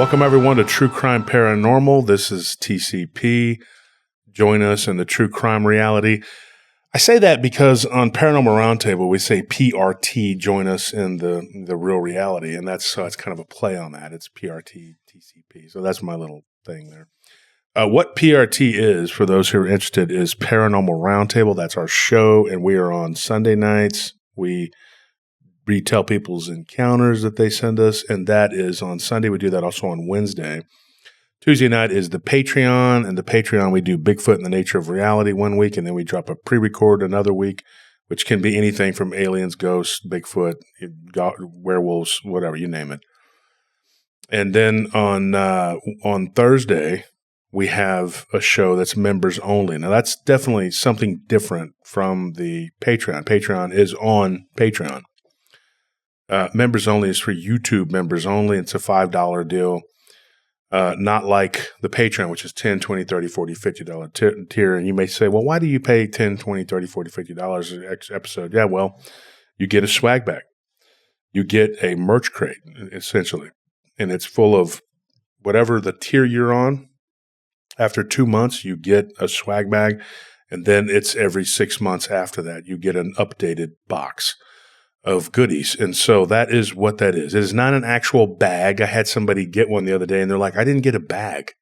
Welcome, everyone, to True Crime Paranormal. This is TCP. Join us in the true crime reality. I say that because on Paranormal Roundtable, we say PRT, join us in the real reality. And that's so it's kind of a play on that. It's PRT, TCP. So that's my little thing there. What PRT is, for those who are interested, is Paranormal Roundtable. That's our show, and we are on Sunday nights. We retell people's encounters that they send us, and that is on Sunday. We do that also on Wednesday. Tuesday night is the Patreon, and the Patreon we do Bigfoot and the Nature of Reality one week, and then we drop a pre-record another week, which can be anything from aliens, ghosts, Bigfoot, werewolves, whatever, you name it. And then on Thursday, we have a show that's members only. Now, that's definitely something different from the Patreon. Patreon is on Patreon. Members only is for YouTube members only. It's a $5 deal. Not like the Patreon, which is $10, $20, $30, $40, $50 tier. And you may say, well, why do you pay $10, $20, $30, $40, $50 an episode? Yeah, well, you get a swag bag. You get a merch crate, essentially. And it's full of whatever the tier you're on. After 2 months, you get a swag bag. And then it's every 6 months after that, you get an updated box of goodies. And so that is what that is. It is not an actual bag. I had somebody get one the other day and they're like, I didn't get a bag.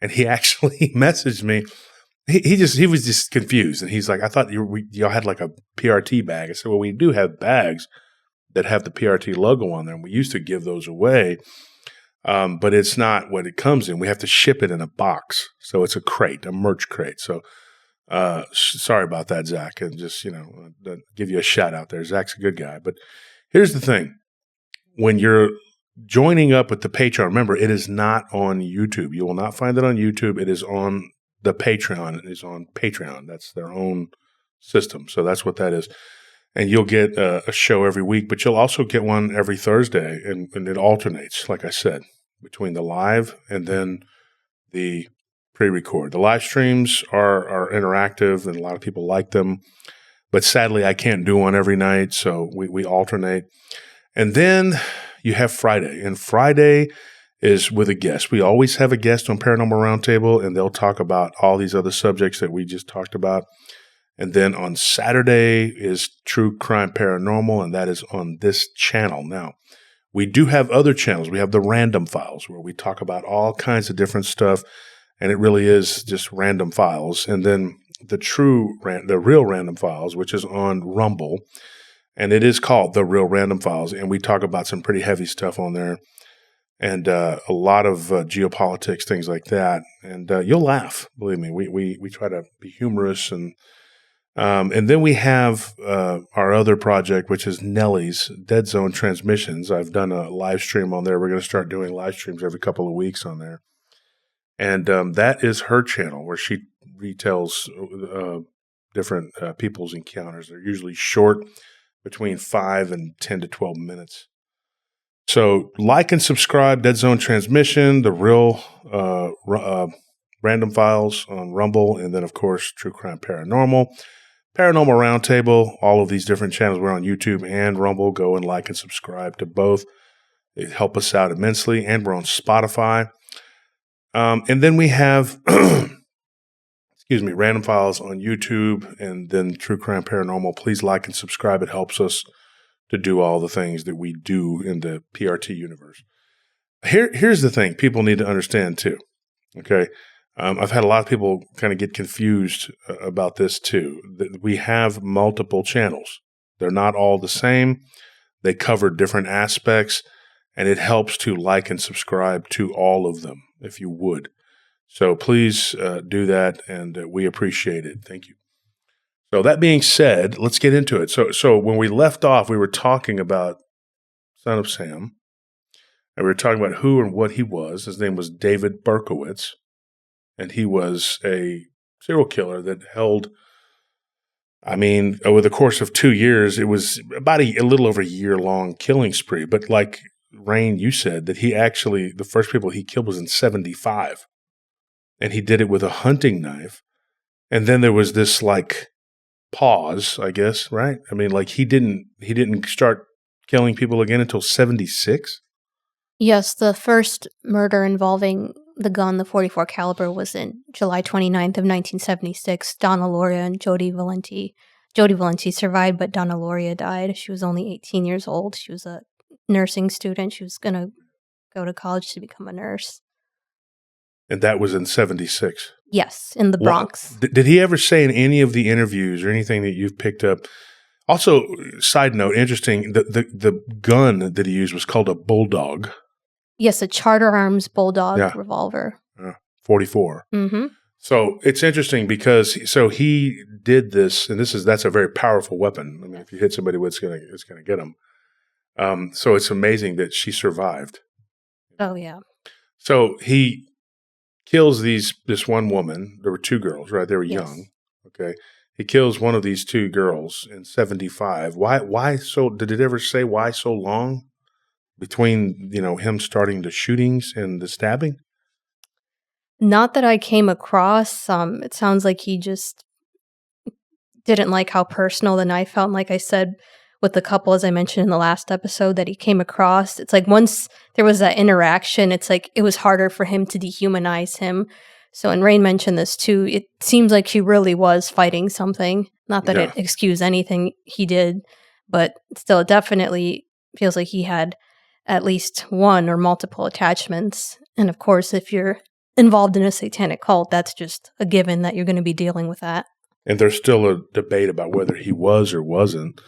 And he actually messaged me. He was just confused. And he's like, I thought y'all had like a PRT bag. I said, well, we do have bags that have the PRT logo on them. We used to give those away. But it's not what it comes in. We have to ship it in a box. So it's a crate, a merch crate. So sorry about that, Zach, and just, give you a shout out there. Zach's a good guy. But here's the thing. When you're joining up with the Patreon, remember, it is not on YouTube. You will not find it on YouTube. It is on the Patreon. It is on Patreon. That's their own system. So that's what that is. And you'll get a show every week, but you'll also get one every Thursday, and it alternates, like I said, between the live and then the pre-record. The live streams are interactive, and a lot of people like them. But sadly, I can't do one every night, so we alternate. And then you have Friday, and Friday is with a guest. We always have a guest on Paranormal Roundtable, and they'll talk about all these other subjects that we just talked about. And then on Saturday is True Crime Paranormal, and that is on this channel. Now, we do have other channels. We have the Random Files, where we talk about all kinds of different stuff, and it really is just random files. And then the Real Random Files, which is on Rumble, and it is called The Real Random Files, and we talk about some pretty heavy stuff on there, and a lot of geopolitics, things like that. And you'll laugh, believe me. We try to be humorous, and then we have our other project, which is Nellie's Dead Zone Transmissions. I've done a live stream on there. We're going to start doing live streams every couple of weeks on there. And that is her channel, where she retells different people's encounters. They're usually short, between 5 and 10 to 12 minutes. So like and subscribe, Dead Zone Transmission, the Real Random Files on Rumble, and then, of course, True Crime Paranormal. Paranormal Roundtable, all of these different channels. We're on YouTube and Rumble. Go and like and subscribe to both. It help us out immensely. And we're on Spotify. And then we have, Random Files on YouTube, and then True Crime Paranormal. Please like and subscribe. It helps us to do all the things that we do in the PRT universe. Here's the thing people need to understand too. Okay. I've had a lot of people kind of get confused about this too. We have multiple channels. They're not all the same. They cover different aspects, and it helps to like and subscribe to all of them, if you would. So please do that, and we appreciate it. Thank you. So that being said, let's get into it. So when we left off, we were talking about Son of Sam, and we were talking about who and what he was. His name was David Berkowitz. And he was a serial killer that held, over the course of 2 years, it was about a little over a year-long killing spree. But like Rain, you said, that the first people he killed was in 1975. And he did it with a hunting knife. And then there was this pause, I guess, right? He didn't start killing people again until 1976. Yes, the first murder involving the gun, the .44 caliber, was in July 29th of 1976. Donna Loria and Jody Valenti. Jody Valenti survived, but Donna Loria died. She was only 18 years old. She was a nursing student. She was going to go to college to become a nurse. And that was in 76. Yes, in the Bronx. Did he ever say in any of the interviews or anything that you've picked up? Also, side note, interesting, the gun that he used was called a Bulldog. Yes, a Charter Arms Bulldog revolver. 44. Mm-hmm. So it's interesting because he did this, and that's a very powerful weapon. I mean, if you hit somebody with it, it's gonna get them. So it's amazing that she survived. Oh yeah. So he kills this one woman. There were two girls, right? They were young. Okay. He kills one of these two girls in 75. Why so? Did it ever say why so long between him starting the shootings and the stabbing? Not that I came across. It sounds like he just didn't like how personal the knife felt. And like I said, with the couple, as I mentioned in the last episode, that he came across, it's like once there was that interaction, it's like it was harder for him to dehumanize him. So, and Rain mentioned this too, it seems like he really was fighting something. Not that it excused anything he did, but still, it definitely feels like he had at least one or multiple attachments. And of course, if you're involved in a satanic cult, that's just a given that you're going to be dealing with that. And there's still a debate about whether he was or wasn't.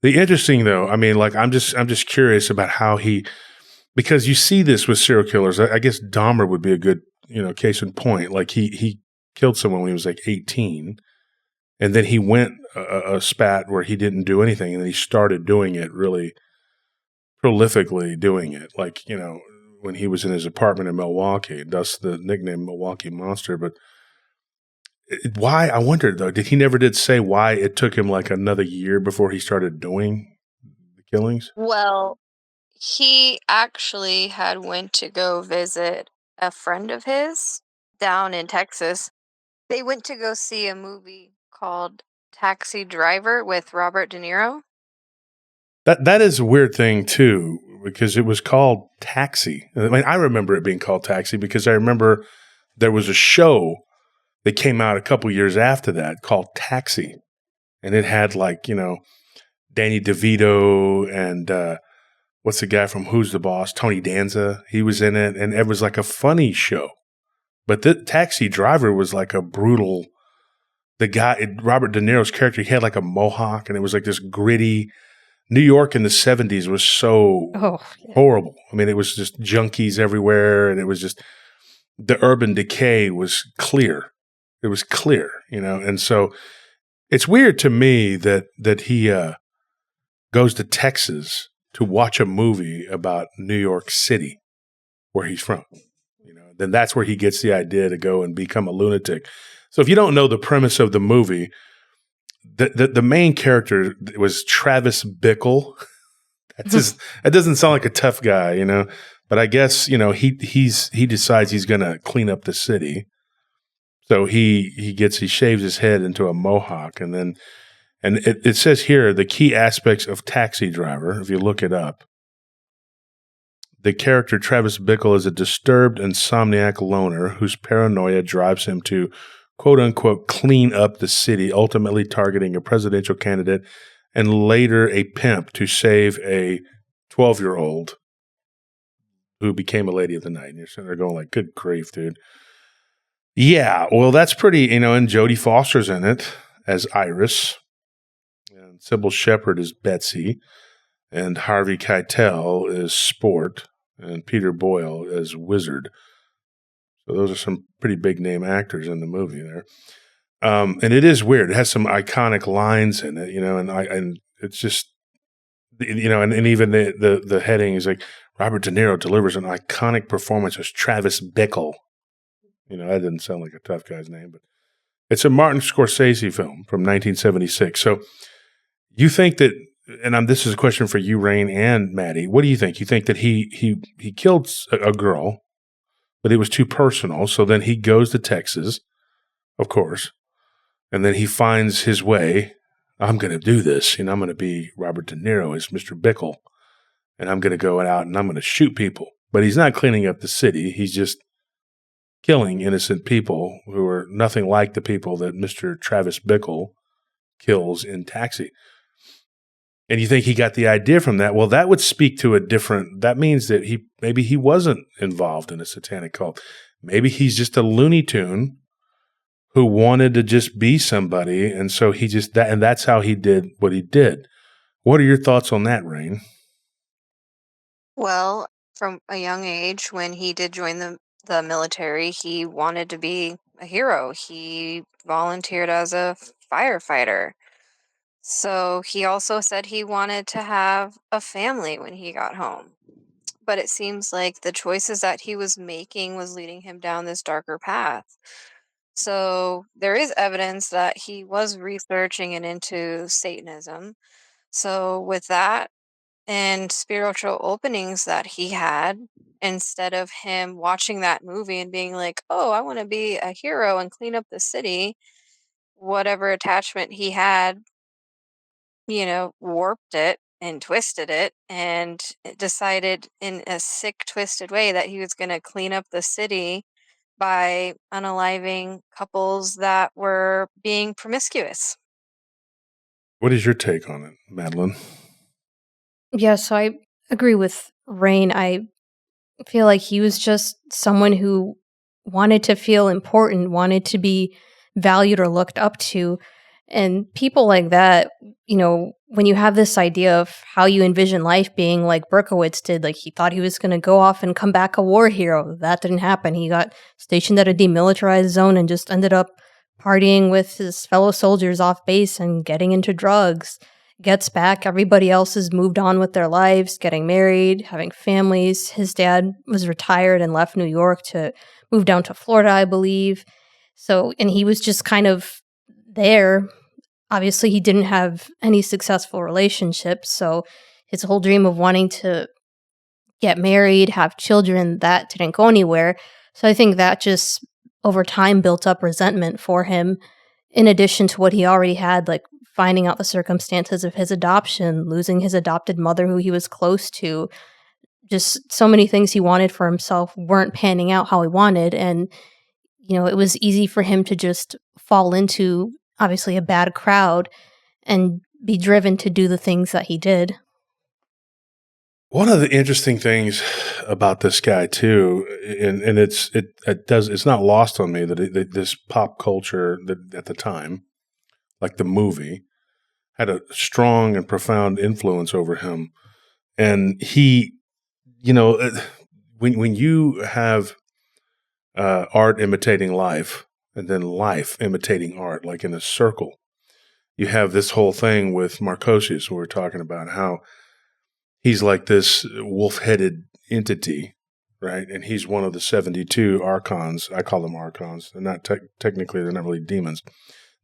The interesting though, I mean, like I'm just curious about how because you see this with serial killers. I guess Dahmer would be a good case in point. Like he killed someone when he was like 18, and then he went a spat where he didn't do anything, and then he started doing it really prolifically, doing it like when he was in his apartment in Milwaukee. Thus the nickname Milwaukee Monster. But why? I wondered though, did say why it took him like another year before he started doing the killings? Well, he actually had went to go visit a friend of his down in Texas. They went to go see a movie called Taxi Driver with Robert De Niro. That is a weird thing too, because it was called Taxi. I mean, I remember it being called Taxi because I remember there was a show that came out a couple years after that called Taxi, and it had like Danny DeVito and what's the guy from Who's the Boss? Tony Danza. He was in it, and it was like a funny show. But the Taxi Driver was like a brutal. The guy, Robert De Niro's character, he had like a mohawk, and it was like this gritty. New York in the 70s was so horrible. I mean, it was just junkies everywhere, and it was just the urban decay was clear. It was clear, and so it's weird to me that he goes to Texas to watch a movie about New York City, where he's from. Then that's where he gets the idea to go and become a lunatic. So if you don't know the premise of the movie, the main character was Travis Bickle. That doesn't sound like a tough guy, But I guess he decides he's going to clean up the city. So he shaves his head into a mohawk, and it says here the key aspects of Taxi Driver. If you look it up, the character Travis Bickle is a disturbed insomniac loner whose paranoia drives him to quote unquote clean up the city, ultimately targeting a presidential candidate and later a pimp to save a 12-year-old who became a lady of the night. And you're sitting there going like, good grief, dude. Yeah, well, that's pretty, and Jodie Foster's in it as Iris, and Sybil Shepherd is Betsy, and Harvey Keitel is Sport, and Peter Boyle as Wizard. So those are some pretty big name actors in the movie there. And it is weird. It has some iconic lines in it, and it's just, and even the heading is like Robert De Niro delivers an iconic performance as Travis Bickle. That didn't sound like a tough guy's name, but it's a Martin Scorsese film from 1976. So you think that, and this is a question for you, Rain and Maddie. What do you think? You think that he killed a girl, but it was too personal. So then he goes to Texas, of course, and then he finds his way. I'm going to do this. I'm going to be Robert De Niro as Mr. Bickle, and I'm going to go out and I'm going to shoot people. but he's not cleaning up the city. He's just killing innocent people who are nothing like the people that Mr. Travis Bickle kills in Taxi. And you think he got the idea from that? Well, that would speak to that means that maybe he wasn't involved in a satanic cult. Maybe he's just a Looney Tune who wanted to just be somebody, and so and that's how he did what he did. What are your thoughts on that, Rain? Well, from a young age, when he did join the military, he wanted to be a hero. He volunteered as a firefighter. So he also said he wanted to have a family when he got home. But it seems like the choices that he was making was leading him down this darker path. So there is evidence that he was researching and into Satanism. So with that and spiritual openings that he had, instead of him watching that movie and being like, oh, I want to be a hero and clean up the city, whatever attachment he had, warped it and twisted it and decided in a sick, twisted way that he was going to clean up the city by unaliving couples that were being promiscuous. What is your take on it, Madeline? Yeah, so I agree with Rain. I feel like he was just someone who wanted to feel important, wanted to be valued or looked up to. And people like that, when you have this idea of how you envision life being like Berkowitz did, like he thought he was going to go off and come back a war hero. That didn't happen. He got stationed at a demilitarized zone and just ended up partying with his fellow soldiers off base and getting into drugs. Gets back, everybody else has moved on with their lives, getting married, having families. His dad was retired and left New York to move down to Florida, I believe. So, and he was just kind of there. Obviously, he didn't have any successful relationships, so his whole dream of wanting to get married, have children, that didn't go anywhere. So I think that just over time built up resentment for him, in addition to what he already had, like finding out the circumstances of his adoption, losing his adopted mother who he was close to. Just so many things he wanted for himself weren't panning out how he wanted. And, it was easy for him to just fall into, obviously, a bad crowd and be driven to do the things that he did. One of the interesting things about this guy too, and it's not lost on me that this pop culture that at the time, like the movie, had a strong and profound influence over him. And he, when you have art imitating life and then life imitating art, like in a circle, you have this whole thing with Marchosias, who we're talking about, how he's like this wolf-headed entity, right? And he's one of the 72 archons. I call them archons. They're not technically, they're not really demons.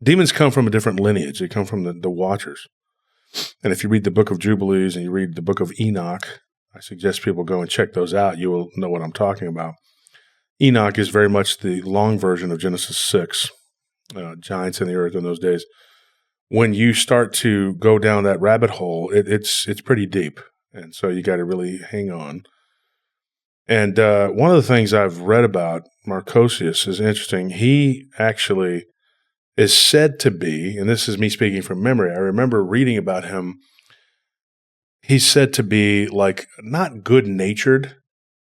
Demons come from a different lineage. They come from the Watchers. And if you read the Book of Jubilees and you read the Book of Enoch, I suggest people go and check those out. You will know what I'm talking about. Enoch is very much the long version of Genesis 6, giants in the earth in those days. When you start to go down that rabbit hole, it's pretty deep. And so you got to really hang on. And one of the things I've read about Marchosias is interesting. He actually is said to be, and this is me speaking from memory, I remember reading about him, he's said to be like not good-natured,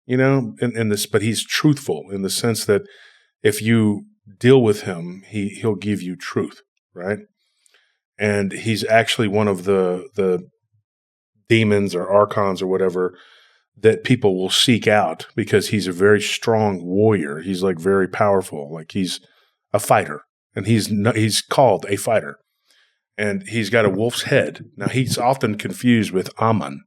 in this, but he's truthful in the sense that if you deal with him, he'll give you truth, right? And he's actually one of the demons or archons or whatever that people will seek out because he's a very strong warrior. He's like very powerful, like he's a fighter, and he's called a fighter, and he's got a wolf's head. Now he's often confused with Amun,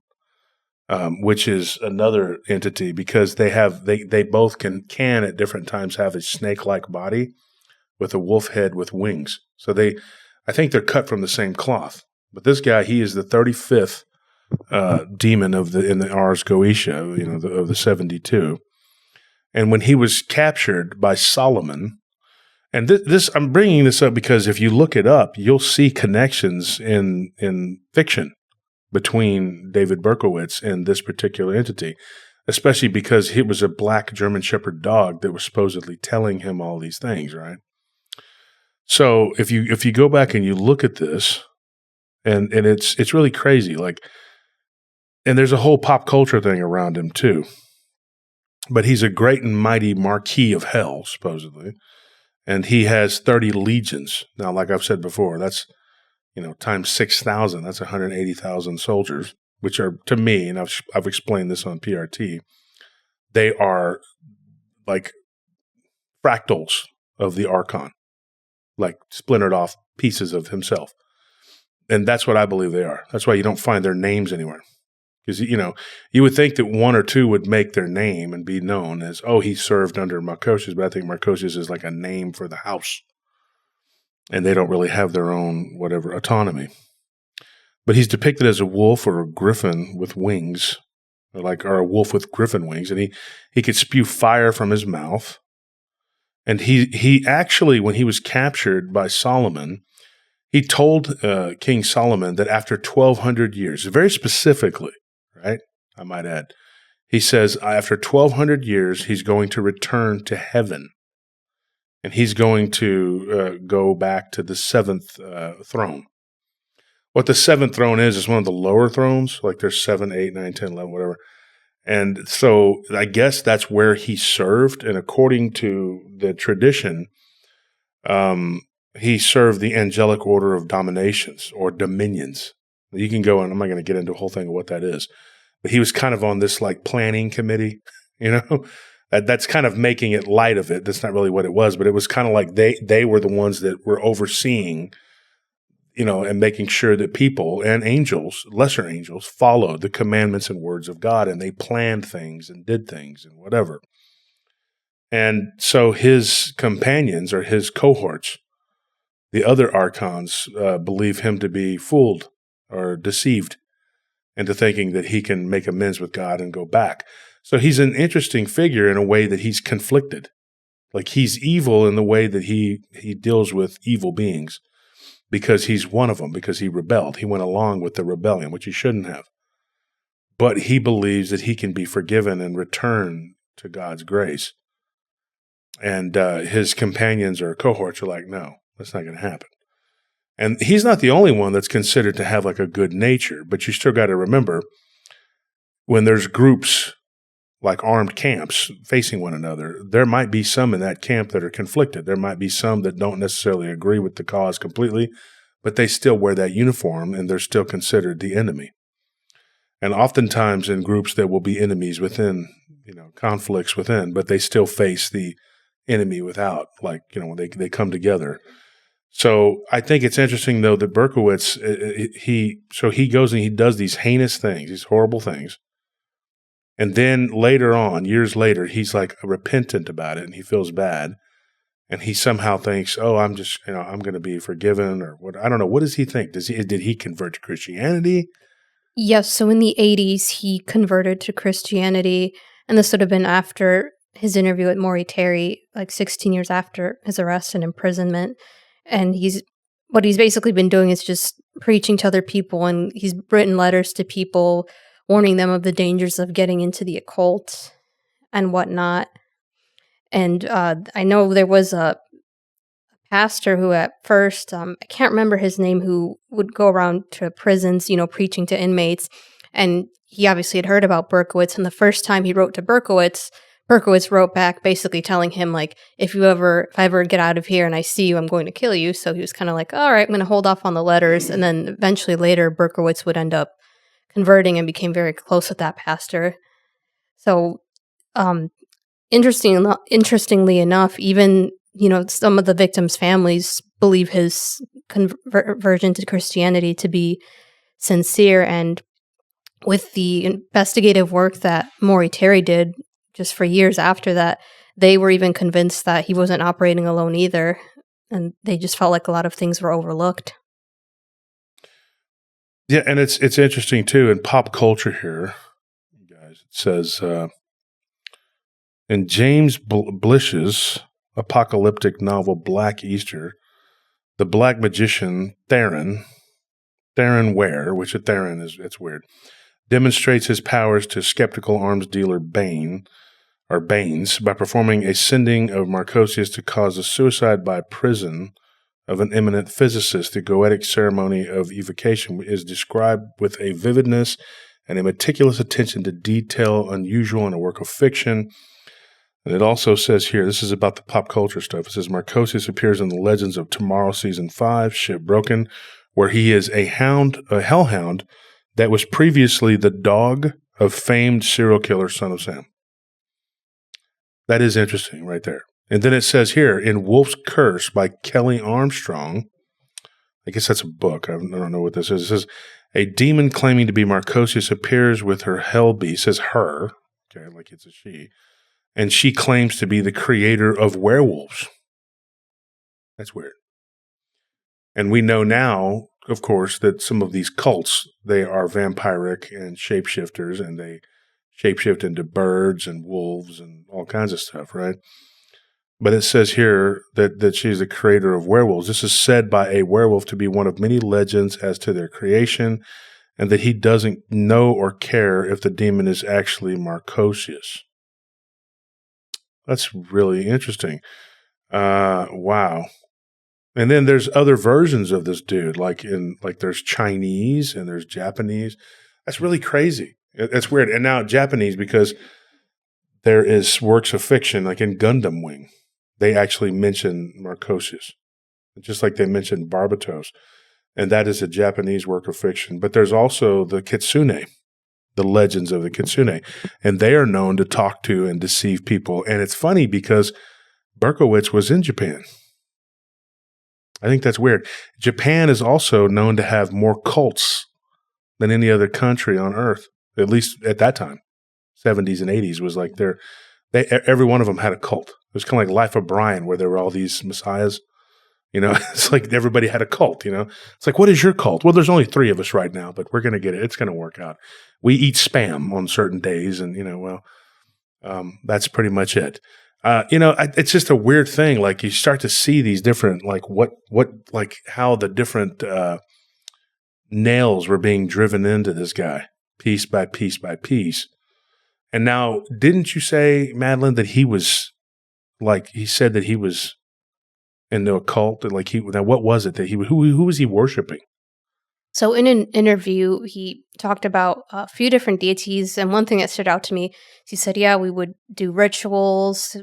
which is another entity because they both can at different times have a snake-like body with a wolf head with wings. So I think they're cut from the same cloth. But this guy, he is the 35th demon in the Ars Goetia, of the 72. And when he was captured by Solomon, and this I'm bringing this up because if you look it up, you'll see connections in fiction between David Berkowitz and this particular entity. especially because it was a black German Shepherd dog that was supposedly telling him all these things, right? So if you go back and you look at this, and it's really crazy, like, and there's a whole pop culture thing around him too. But he's a great and mighty Marquis of Hell, supposedly, and he has 30 legions. Now, like I've said before, that's times 6,000. That's 180,000 soldiers, which are, to me, and I've explained this on PRT, they are like fractals of the Archon, like splintered off pieces of himself. And that's what I believe they are. That's why you don't find their names anywhere. Because, you would think that one or two would make their name and be known as, oh, he served under Marchosias, but I think Marchosias is like a name for the house. And they don't really have their own, whatever, autonomy. But he's depicted as a wolf or a griffin with wings, or a wolf with griffin wings. And he could spew fire from his mouth. And he actually, when he was captured by Solomon, he told King Solomon that after 1,200 years, very specifically, right, I might add, he says after 1,200 years, he's going to return to heaven. And he's going to go back to the seventh throne. What the seventh throne is one of the lower thrones, like there's 7, 8, 9, 10, 11, whatever. And so I guess that's where he served. And according to the tradition, he served the angelic order of dominations or dominions. You can go, and I'm not going to get into a whole thing of what that is. But he was kind of on this like planning committee, That's kind of making it light of it. That's not really what it was, but it was kind of like they were the ones that were overseeing, and making sure that people and angels, lesser angels, followed the commandments and words of God, and they planned things and did things and whatever. And so his companions or his cohorts, the other archons, believe him to be fooled or deceived into thinking that he can make amends with God and go back. So he's an interesting figure in a way that he's conflicted. Like he's evil in the way that he deals with evil beings because he's one of them, because he rebelled. He went along with the rebellion, which he shouldn't have. But he believes that he can be forgiven and return to God's grace. And his companions or cohorts are like, no, that's not going to happen. And he's not the only one that's considered to have like a good nature, but you still got to remember when there's groups like armed camps facing one another, there might be some in that camp that are conflicted. There might be some that don't necessarily agree with the cause completely, but they still wear that uniform and they're still considered the enemy. And oftentimes in groups there will be enemies within, conflicts within, but they still face the enemy without, like, when they come together. So I think it's interesting, though, that Berkowitz, he goes and he does these heinous things, these horrible things. And then later on, years later, he's like repentant about it and he feels bad. And he somehow thinks, oh, I'm just, I'm going to be forgiven or what. I don't know. What does he think? Did he convert to Christianity? Yes. So in the 80s, he converted to Christianity. And this would have been after his interview with Maury Terry, like 16 years after his arrest and imprisonment. And what he's basically been doing is just preaching to other people. And he's written letters to people warning them of the dangers of getting into the occult and whatnot. And I know there was a pastor who at first, I can't remember his name, who would go around to prisons, preaching to inmates. And he obviously had heard about Berkowitz. And the first time he wrote to Berkowitz wrote back basically telling him, like, if I ever get out of here and I see you, I'm going to kill you. So he was kind of like, all right, I'm going to hold off on the letters. And then eventually later, Berkowitz would end up converting and became very close with that pastor. So, interestingly enough, even, some of the victims' families believe his conversion to Christianity to be sincere. And with the investigative work that Maury Terry did just for years after that, they were even convinced that he wasn't operating alone either. And they just felt like a lot of things were overlooked. Yeah, and it's interesting, too, in pop culture here, guys, it says, in James Blish's apocalyptic novel Black Easter, the black magician Theron Ware, which a Theron is, it's weird, demonstrates his powers to skeptical arms dealer Baines by performing a sending of Marchosias to cause the suicide by prison of an eminent physicist. The goetic ceremony of evocation is described with a vividness and a meticulous attention to detail unusual in a work of fiction. And it also says here, this is about the pop culture stuff. It says Marchosias appears in the Legends of Tomorrow Season 5, Ship Broken, where he is a hellhound that was previously the dog of famed serial killer Son of Sam. That is interesting right there. And then it says here, in Wolf's Curse by Kelly Armstrong, I guess that's a book. I don't know what this is. It says, a demon claiming to be Marchosias appears with her hell beast, says her, okay, like it's a she, and she claims to be the creator of werewolves. That's weird. And we know now, of course, that some of these cults, they are vampiric and shapeshifters, and they shapeshift into birds and wolves and all kinds of stuff, right? But it says here that she's the creator of werewolves. This is said by a werewolf to be one of many legends as to their creation, and that he doesn't know or care if the demon is actually Marchosias. That's really interesting. Wow. And then there's other versions of this dude, like there's Chinese and there's Japanese. That's really crazy. That's weird. And now Japanese, because there is works of fiction, like in Gundam Wing, they actually mention Marchosias, just like they mentioned Barbatos. And that is a Japanese work of fiction. But there's also the Kitsune, the legends of the Kitsune. And they are known to talk to and deceive people. And it's funny because Berkowitz was in Japan. I think that's weird. Japan is also known to have more cults than any other country on earth, at least at that time. 70s and 80s was like every one of them had a cult. It was kind of like Life of Brian, where there were all these messiahs. You know, it's like everybody had a cult, you know. It's like, what is your cult? Well, there's only 3 of us right now, but we're going to get it. It's going to work out. We eat Spam on certain days, and, you know, that's pretty much it. It's just a weird thing. Like, you start to see these different, like, like how the different nails were being driven into this guy, piece by piece by piece. And now, didn't you say, Madeline, that he was, like, he said that he was into a cult? Like, now what was it that who was he worshiping? So in an interview, he talked about a few different deities, and one thing that stood out to me, he said, yeah, we would do rituals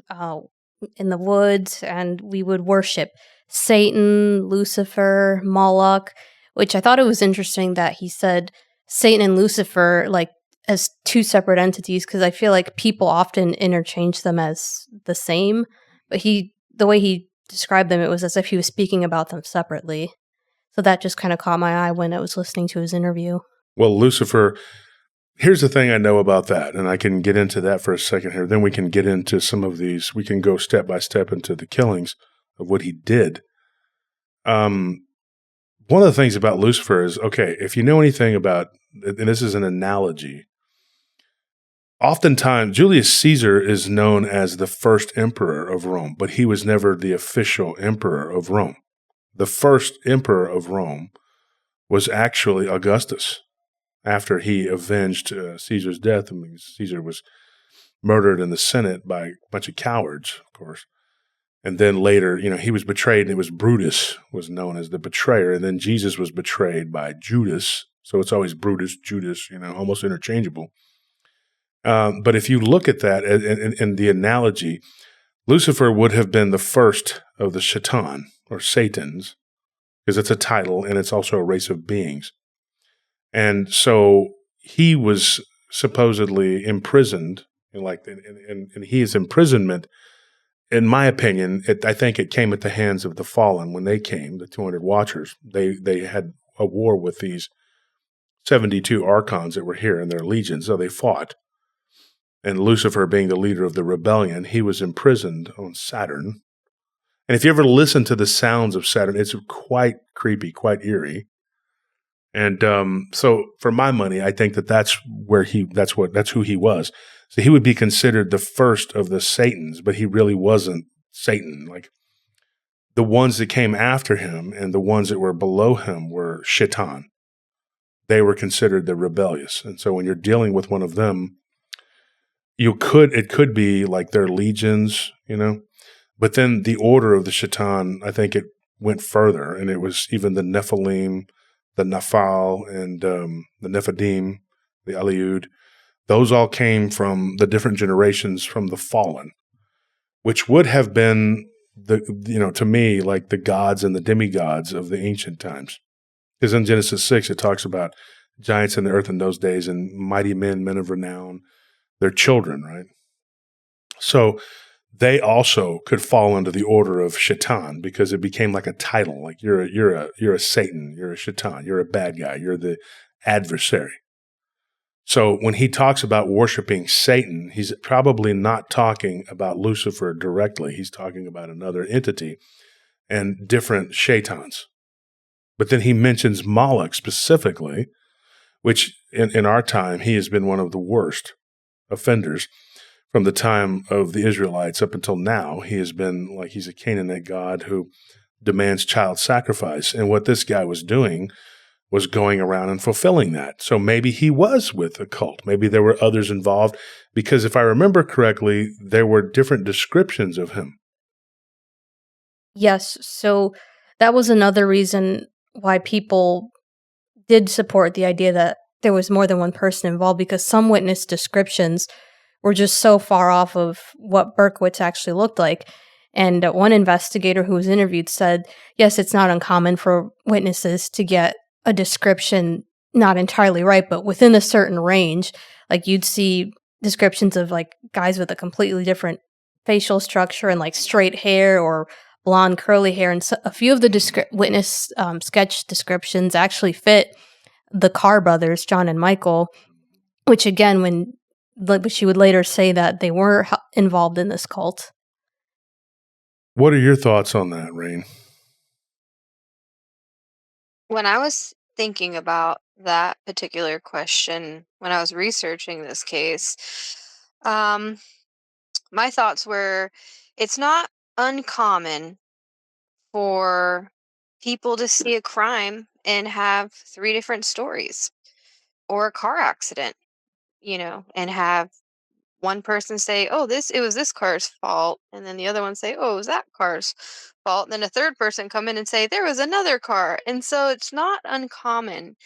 in the woods, and we would worship Satan, Lucifer, Moloch, which I thought it was interesting that he said Satan and Lucifer, like, as 2 separate entities, because I feel like people often interchange them as the same, but the way he described them, it was as if he was speaking about them separately. So that just kind of caught my eye when I was listening to his interview. Well, Lucifer, here's the thing I know about that, and I can get into that for a second here. Then we can get into some of these. We can go step by step into the killings of what he did. One of the things about Lucifer is, okay, if you know anything about, and this is an analogy, oftentimes Julius Caesar is known as the first emperor of Rome, but he was never the official emperor of Rome. The first emperor of Rome was actually Augustus. After he avenged Caesar's death, I mean, Caesar was murdered in the Senate by a bunch of cowards, of course. And then later, you know, he was betrayed, and it was Brutus was known as the betrayer. And then Jesus was betrayed by Judas. So it's always Brutus, Judas, you know, almost interchangeable. But if you look at that and the analogy, Lucifer would have been the first of the Shaitan, or Satans, because it's a title and it's also a race of beings. And so he was supposedly imprisoned, and his imprisonment, in my opinion, I think it came at the hands of the fallen when they came, the 200 Watchers. They had a war with these 72 archons that were here in their legions, so they fought. And Lucifer, being the leader of the rebellion, he was imprisoned on Saturn. And if you ever listen to the sounds of Saturn, it's quite creepy, quite eerie. And so, for my money, I think that's who he was. So he would be considered the first of the Satans, but he really wasn't Satan. Like, the ones that came after him and the ones that were below him were Shaitan. they were considered the rebellious. And so when you're dealing with one of them, it could be like their legions, but then the order of the Shaitan, I think it went further, and it was even the Nephilim, the Naphal, and the Nephidim, the Aliud. Those all came from the different generations from the fallen, which would have been to me, like the gods and the demigods of the ancient times. Because in Genesis 6, it talks about giants in the earth in those days and mighty men of renown, their children, right? So they also could fall under the order of Shaitan because it became like a title, like you're a Satan, you're a Shaitan, you're a bad guy, you're the adversary. So when he talks about worshiping Satan, he's probably not talking about Lucifer directly. He's talking about another entity and different Shaitans. But then he mentions Moloch specifically, which in our time, he has been one of the worst offenders. From the time of the Israelites up until now, he has been like he's a Canaanite god who demands child sacrifice. And what this guy was doing was going around and fulfilling that. So maybe he was with a cult. Maybe there were others involved, because if I remember correctly, there were different descriptions of him. Yes, so that was another reason why people did support the idea that there was more than one person involved, because some witness descriptions were just so far off of what Berkowitz actually looked like. And one investigator who was interviewed said, yes, it's not uncommon for witnesses to get a description not entirely right, but within a certain range. Like you'd see descriptions of like guys with a completely different facial structure and like straight hair or blonde curly hair. And so a few of the witness sketch descriptions actually fit the Carr brothers, John and Michael, which again, she would later say that they were involved in this cult. What are your thoughts on that, Rain? When I was thinking about that particular question, when I was researching this case, my thoughts were, it's not uncommon for people to see a crime and have 3 different stories, or a car accident, and have one person say, "Oh, it was this car's fault," and then the other one say, "Oh, it was that car's fault," and then a third person come in and say, "There was another car." And so it's not uncommon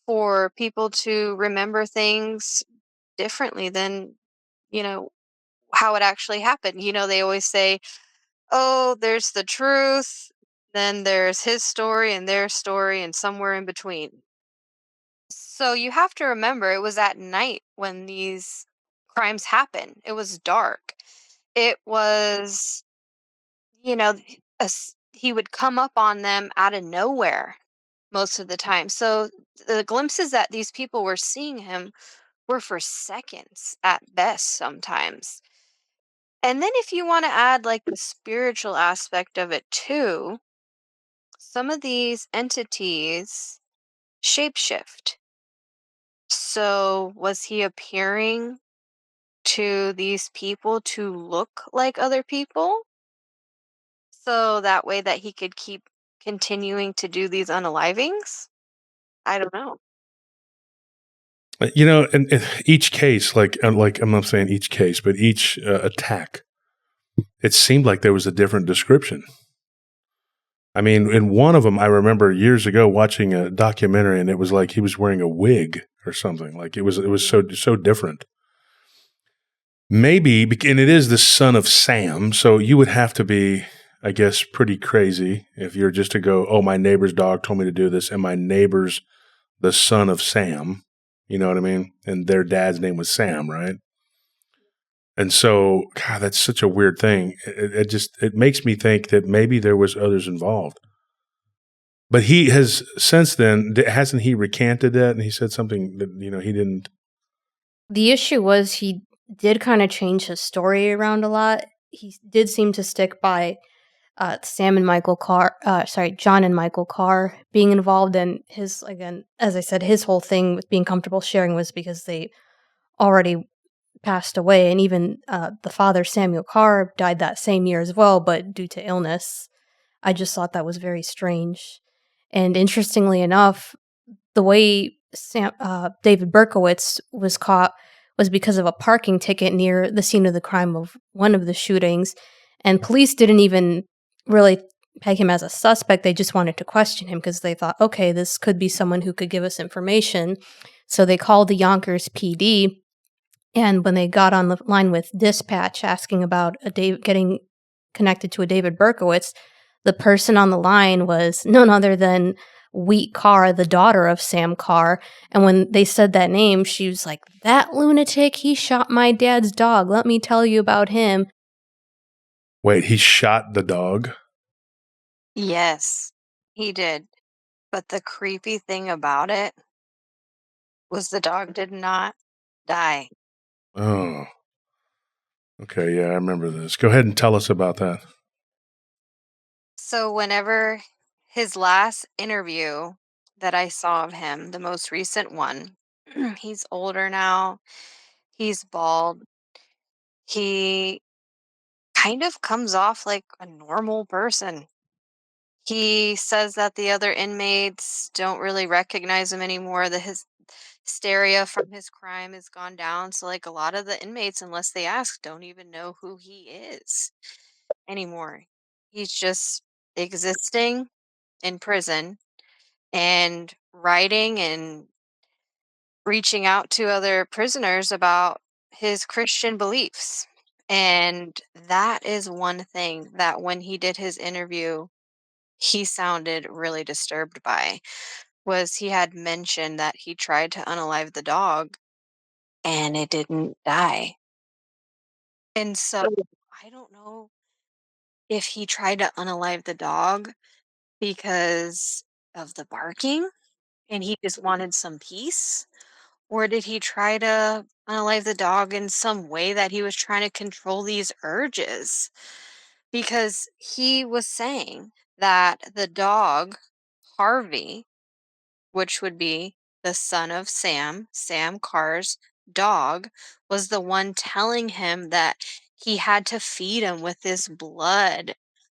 for people to remember things differently than, you know, how it actually happened. They always say, "Oh, there's the truth, then there's his story and their story and somewhere in between." So you have to remember it was at night when these crimes happened. It was dark. It was, you know, he would come up on them out of nowhere most of the time. So the glimpses that these people were seeing him were for seconds at best sometimes. And then if you want to add like the spiritual aspect of it too, some of these entities shapeshift. So was he appearing to these people to look like other people? So that way that he could keep continuing to do these unalivings? I don't know. In each case, like I'm not saying each case, but each attack, it seemed like there was a different description. I mean, in one of them, I remember years ago watching a documentary, and it was like he was wearing a wig or something. Like it was so different. Maybe, and it is the son of Sam, so you would have to be, I guess, pretty crazy if you're just to go, "Oh, my neighbor's dog told me to do this, and my neighbor's the son of Sam." You know what I mean? And their dad's name was Sam, right? And so, God, that's such a weird thing. It makes me think that maybe there was others involved. But he has since then, hasn't he recanted that? And he said something that, he didn't. The issue was he did kind of change his story around a lot. He did seem to stick by John and Michael Carr being involved, and his, again, as I said, his whole thing with being comfortable sharing was because they already passed away, and even the father, Samuel Carr, died that same year as well, but due to illness. I just thought that was very strange. And interestingly enough, the way David Berkowitz was caught was because of a parking ticket near the scene of the crime of one of the shootings, and police didn't even really peg him as a suspect. They just wanted to question him because they thought, okay, this could be someone who could give us information. So they called the Yonkers PD, and when they got on the line with dispatch asking about getting connected to a David Berkowitz, the person on the line was none other than Wheat Carr, the daughter of Sam Carr. And when they said that name, she was like, "That lunatic, he shot my dad's dog. Let me tell you about him." Wait, he shot the dog? Yes, he did. But the creepy thing about it was the dog did not die. Oh. Okay, yeah, I remember this. Go ahead and tell us about that. So whenever his last interview that I saw of him, the most recent one, he's older now. He's bald. He kind of comes off like a normal person. He says that the other inmates don't really recognize him anymore, that his hysteria from his crime has gone down. So, like, a lot of the inmates, unless they ask, don't even know who he is anymore. He's just existing in prison and writing and reaching out to other prisoners about his Christian beliefs. And that is one thing that when he did his interview, he sounded really disturbed by, was he had mentioned that he tried to unalive the dog and it didn't die. And so I don't know if he tried to unalive the dog because of the barking and he just wanted some peace, or did he try to unalive the dog in some way that he was trying to control these urges? Because he was saying that the dog, Harvey, which would be the son of Sam, Sam Carr's dog, was the one telling him that he had to feed him with this blood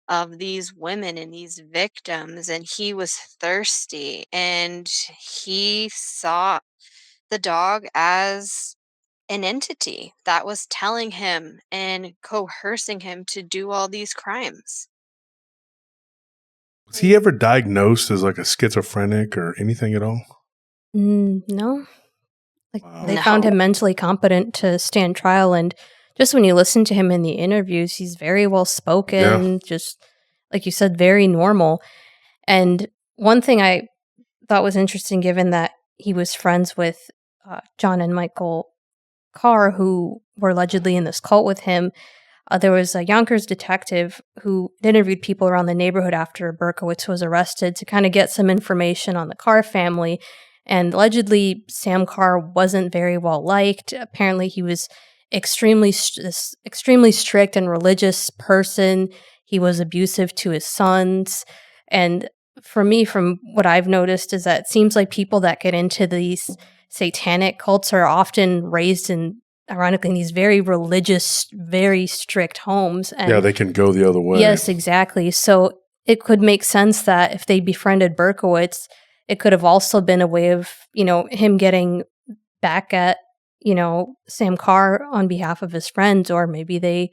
of these women and these victims, and he was thirsty, and he saw the dog as an entity that was telling him and coercing him to do all these crimes. Was he ever diagnosed as like a schizophrenic or anything at all? No. Like, they Wow. found No. him mentally competent to stand trial, and just when you listen to him in the interviews, he's very well spoken, just like you said, very normal. And one thing I thought was interesting, given that he was friends with John and Michael Carr, who were allegedly in this cult with him, there was a Yonkers detective who interviewed people around the neighborhood after Berkowitz was arrested to kind of get some information on the Carr family. And allegedly, Sam Carr wasn't very well liked. Apparently, he was this extremely strict and religious person. He was abusive to his sons. And for me, from what I've noticed, is that it seems like people that get into these satanic cults are often raised in, ironically, in these very religious, very strict homes. And Yeah, they can go the other way. yes, exactly. So it could make sense that if they befriended Berkowitz, it could have also been a way of, him getting back at, Sam Carr on behalf of his friends, or maybe they,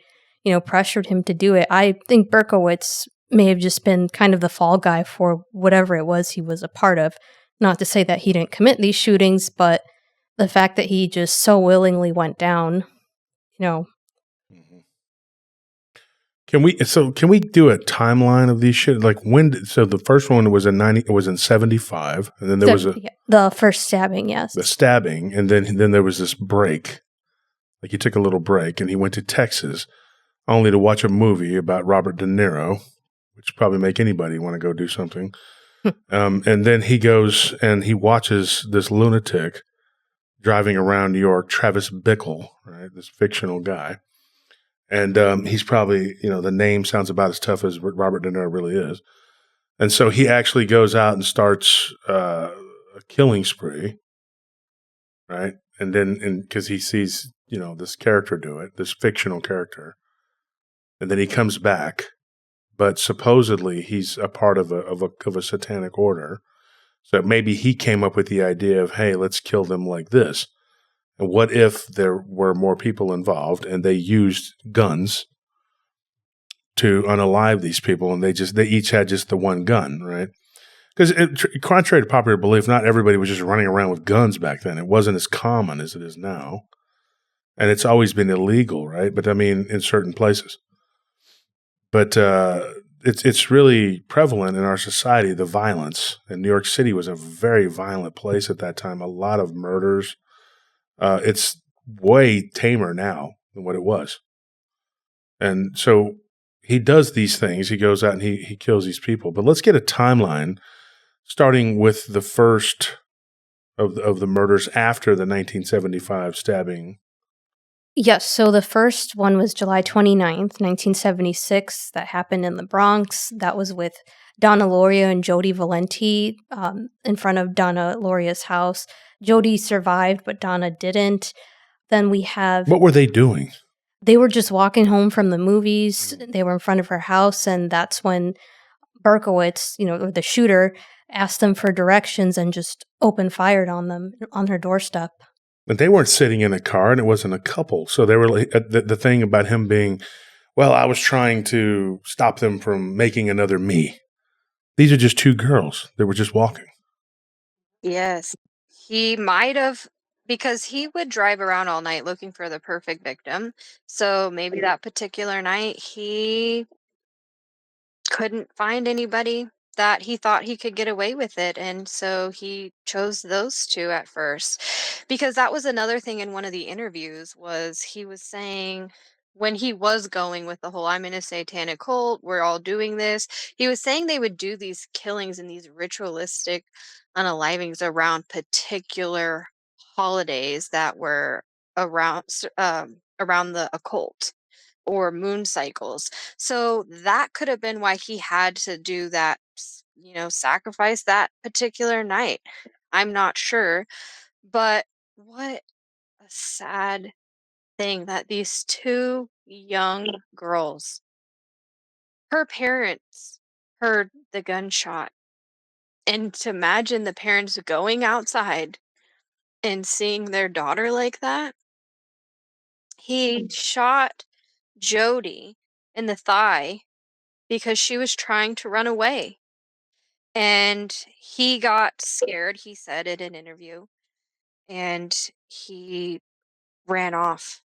pressured him to do it. I think Berkowitz may have just been kind of the fall guy for whatever it was he was a part of. Not to say that he didn't commit these shootings, but the fact that he just so willingly went down, Mhm. Can we do a timeline of these shit? Like so the first one was it was in 75, and then there was the first stabbing, yes. the stabbing, and then there was this break. Like he took a little break and he went to Texas only to watch a movie about Robert De Niro, which probably make anybody want to go do something. And then he goes and he watches this lunatic driving around New York, Travis Bickle, right? This fictional guy. And he's probably, the name sounds about as tough as what Robert De Niro really is. And so he actually goes out and starts a killing spree, right? And then, because he sees, this character do it, this fictional character. And then he comes back, but supposedly he's a part of a satanic order. So maybe he came up with the idea of, hey, let's kill them like this. And what if there were more people involved and they used guns to unalive these people, and they each had just the one gun, right? Because contrary to popular belief, not everybody was just running around with guns back then. It wasn't as common as it is now. And it's always been illegal, right? But I mean, in certain places. But it's really prevalent in our society, the violence. And New York City was a very violent place at that time. A lot of murders. It's way tamer now than what it was. And so he does these things. He goes out and he kills these people. But let's get a timeline, starting with the first of the murders after the 1975 stabbing. Yes, so the first one was July 29th, 1976. That happened in the Bronx. That was with Donna Loria and Jody Valenti in front of Donna Loria's house. Jody survived, but Donna didn't. Then we have... What were they doing? They were just walking home from the movies. They were in front of her house, and that's when Berkowitz, the shooter, asked them for directions and just opened fire on them on her doorstep. But they weren't sitting in a car, and it wasn't a couple. So they were like, the thing about him being, well, I was trying to stop them from making another me. These are just two girls. They were just walking. Yes. He might have, because he would drive around all night looking for the perfect victim. So maybe that particular night he couldn't find anybody that he thought he could get away with it, and so he chose those two at first. Because that was another thing in one of the interviews, was he was saying, when he was going with the whole I'm in a satanic cult, we're all doing this, he was saying they would do these killings and these ritualistic unalivings around particular holidays that were around the occult or moon cycles. So that could have been why he had to do that, sacrifice that particular night. I'm not sure. But what a sad thing that these two young girls, her parents heard the gunshot. And to imagine the parents going outside and seeing their daughter like that. He shot Jody in the thigh because she was trying to run away. And he got scared, he said in an interview, and he ran off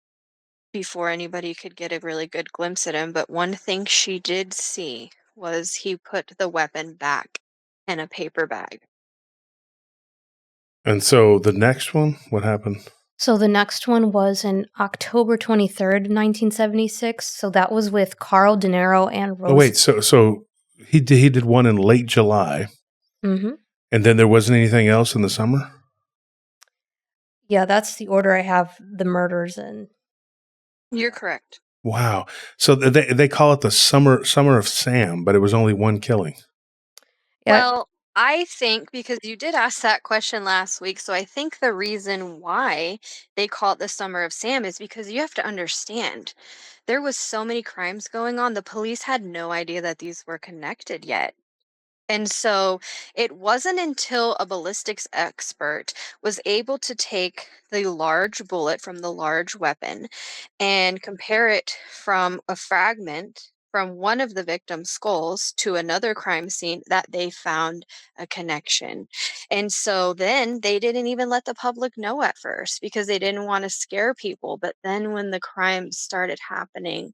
before anybody could get a really good glimpse at him. But one thing she did see was he put the weapon back in a paper bag. And so the next one, what happened? So the next one was in October 23rd, 1976. So that was with Carl De Niro and Rose. Oh, wait. So he did one in late July. Mm-hmm. And then there wasn't anything else in the summer? Yeah, that's the order I have the murders in. You're correct. Wow. So they call it the summer of Sam, but it was only one killing. Yeah. Well, I think, because you did ask that question last week, so I think the reason why they call it the Summer of Sam is because you have to understand, there was so many crimes going on, the police had no idea that these were connected yet. And so it wasn't until a ballistics expert was able to take the large bullet from the large weapon and compare it from a fragment from one of the victim's skulls to another crime scene that they found a connection. And so then they didn't even let the public know at first because they didn't want to scare people. But then when the crimes started happening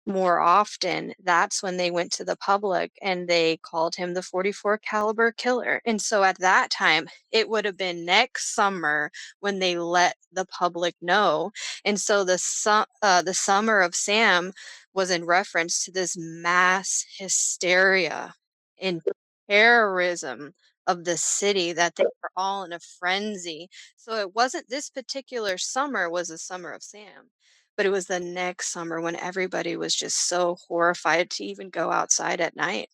more often, that's when they went to the public and they called him the 44 caliber killer. And so at that time, it would have been next summer when they let the public know. And so the Summer of Sam was in reference to this mass hysteria and terrorism of the city, that they were all in a frenzy. So it wasn't this particular summer was the Summer of Sam, but it was the next summer when everybody was just so horrified to even go outside at night.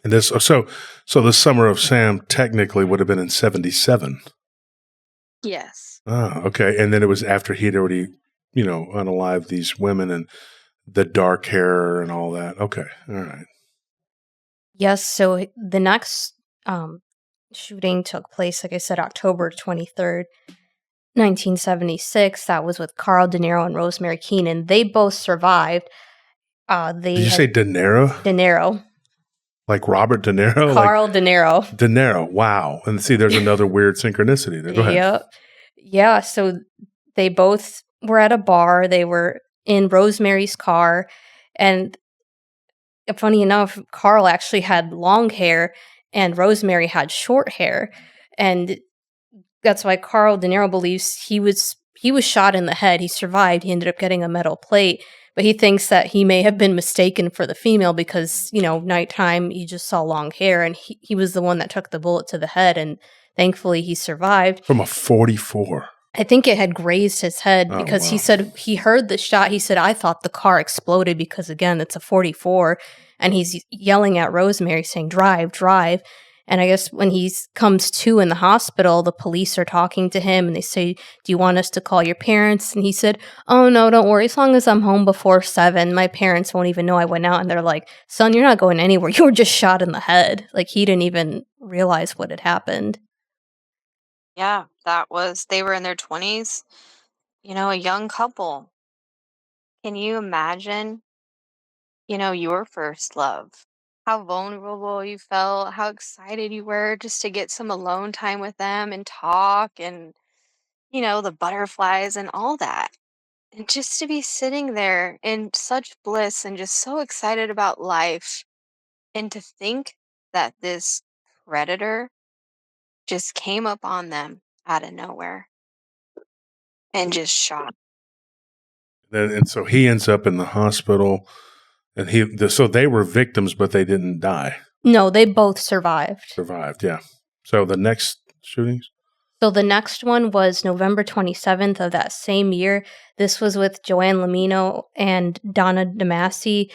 And so the Summer of Sam technically would have been in 77. Yes. Ah, okay. And then it was after he'd already, unalived these women and the dark hair and all that. Okay. All right. Yes, so the next shooting took place, like I said, October 23rd, 1976. That was with Carl De Niro and Rosemary Keenan. They both survived. Did you say De Niro? De Niro. Like Robert De Niro? Carl De Niro. De Niro. Wow. And see, there's another weird synchronicity there. Go ahead. Yep. Yeah. So they both were at a bar. They were in Rosemary's car. And funny enough, Carl actually had long hair and Rosemary had short hair. And that's why Carl De Niro believes he was shot in the head. He survived. He ended up getting a metal plate. But he thinks that he may have been mistaken for the female because, nighttime, he just saw long hair, and he was the one that took the bullet to the head, and thankfully he survived. From a 44. I think it had grazed his head because wow. He said he heard the shot. He said, I thought the car exploded because, again, it's a 44, and he's yelling at Rosemary saying, drive, drive. And I guess when he comes to in the hospital, the police are talking to him and they say, do you want us to call your parents? And he said, oh, no, don't worry. As long as I'm home before 7, my parents won't even know I went out. And they're like, son, you're not going anywhere. You were just shot in the head. Like, he didn't even realize what had happened. Yeah, they were in their 20s, a young couple. Can you imagine, your first love? How vulnerable you felt, how excited you were just to get some alone time with them and talk and, the butterflies and all that. And just to be sitting there in such bliss and just so excited about life. And to think that this predator just came up on them out of nowhere and just shot. And so he ends up in the hospital, and so they were victims, but they didn't die. No, they both survived. Survived, yeah. So the next shootings? So the next one was November 27th of that same year. This was with Joanne Lamino and Donna DeMasi.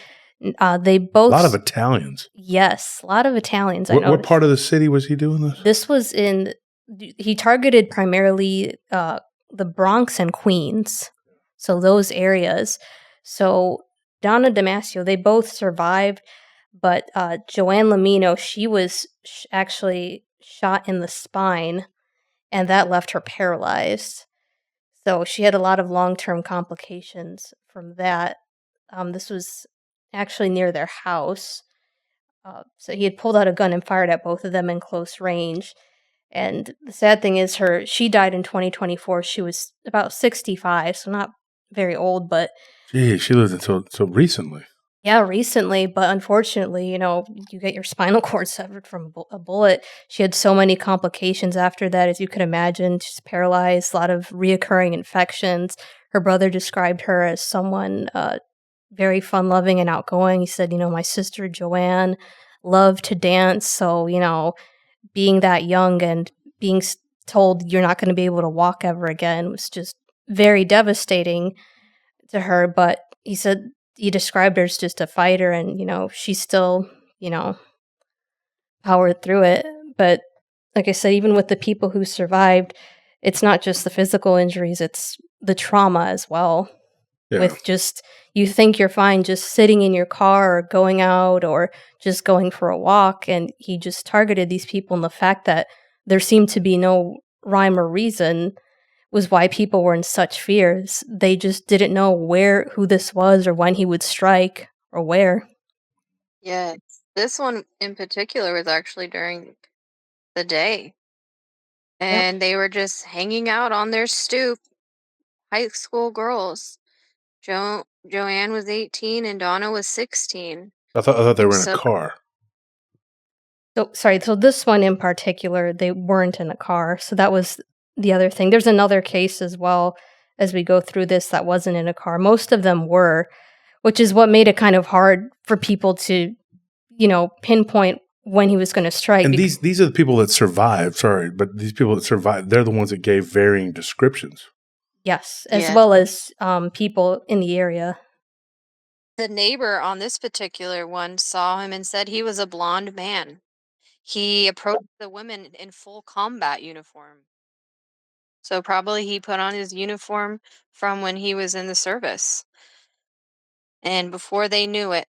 They both... A lot of Italians. Yes, a lot of Italians. What part of the city was he doing this? This was he targeted primarily the Bronx and Queens. So those areas. So Donna DeMasio, they both survived, but Joanne Lamino, she was actually shot in the spine, and that left her paralyzed. So she had a lot of long-term complications from that. This was actually near their house. So he had pulled out a gun and fired at both of them in close range. And the sad thing is she died in 2024. She was about 65, so not very old, but... Gee, she lived until recently. Yeah, recently, but unfortunately, you get your spinal cord severed from a bullet. She had so many complications after that, as you could imagine. She's paralyzed, a lot of reoccurring infections. Her brother described her as someone very fun-loving and outgoing. He said, my sister Joanne loved to dance, so, being that young and being told you're not going to be able to walk ever again was just very devastating to her. But he said he described her as just a fighter, and she still powered through it. But like I said, even with the people who survived, it's not just the physical injuries, it's the trauma as well. Yeah. With just, you think you're fine just sitting in your car or going out or just going for a walk, and he just targeted these people, and the fact that there seemed to be no rhyme or reason was why people were in such fears. They just didn't know who this was or when he would strike or where. Yeah, this one in particular was actually during the day. And They were just hanging out on their stoop, high school girls. Joanne was 18 and Donna was 16. I thought they were in a car. So this one in particular, they weren't in a car. So that was the other thing. There's another case as well as we go through this that wasn't in a car. Most of them were, which is what made it kind of hard for people to, pinpoint when he was going to strike. And these are the people that survived. Sorry, but these people that survived, they're the ones that gave varying descriptions. Yes, as well as people in the area. The neighbor on this particular one saw him and said he was a blonde man. He approached the women in full combat uniform. So probably he put on his uniform from when he was in the service. And before they knew it,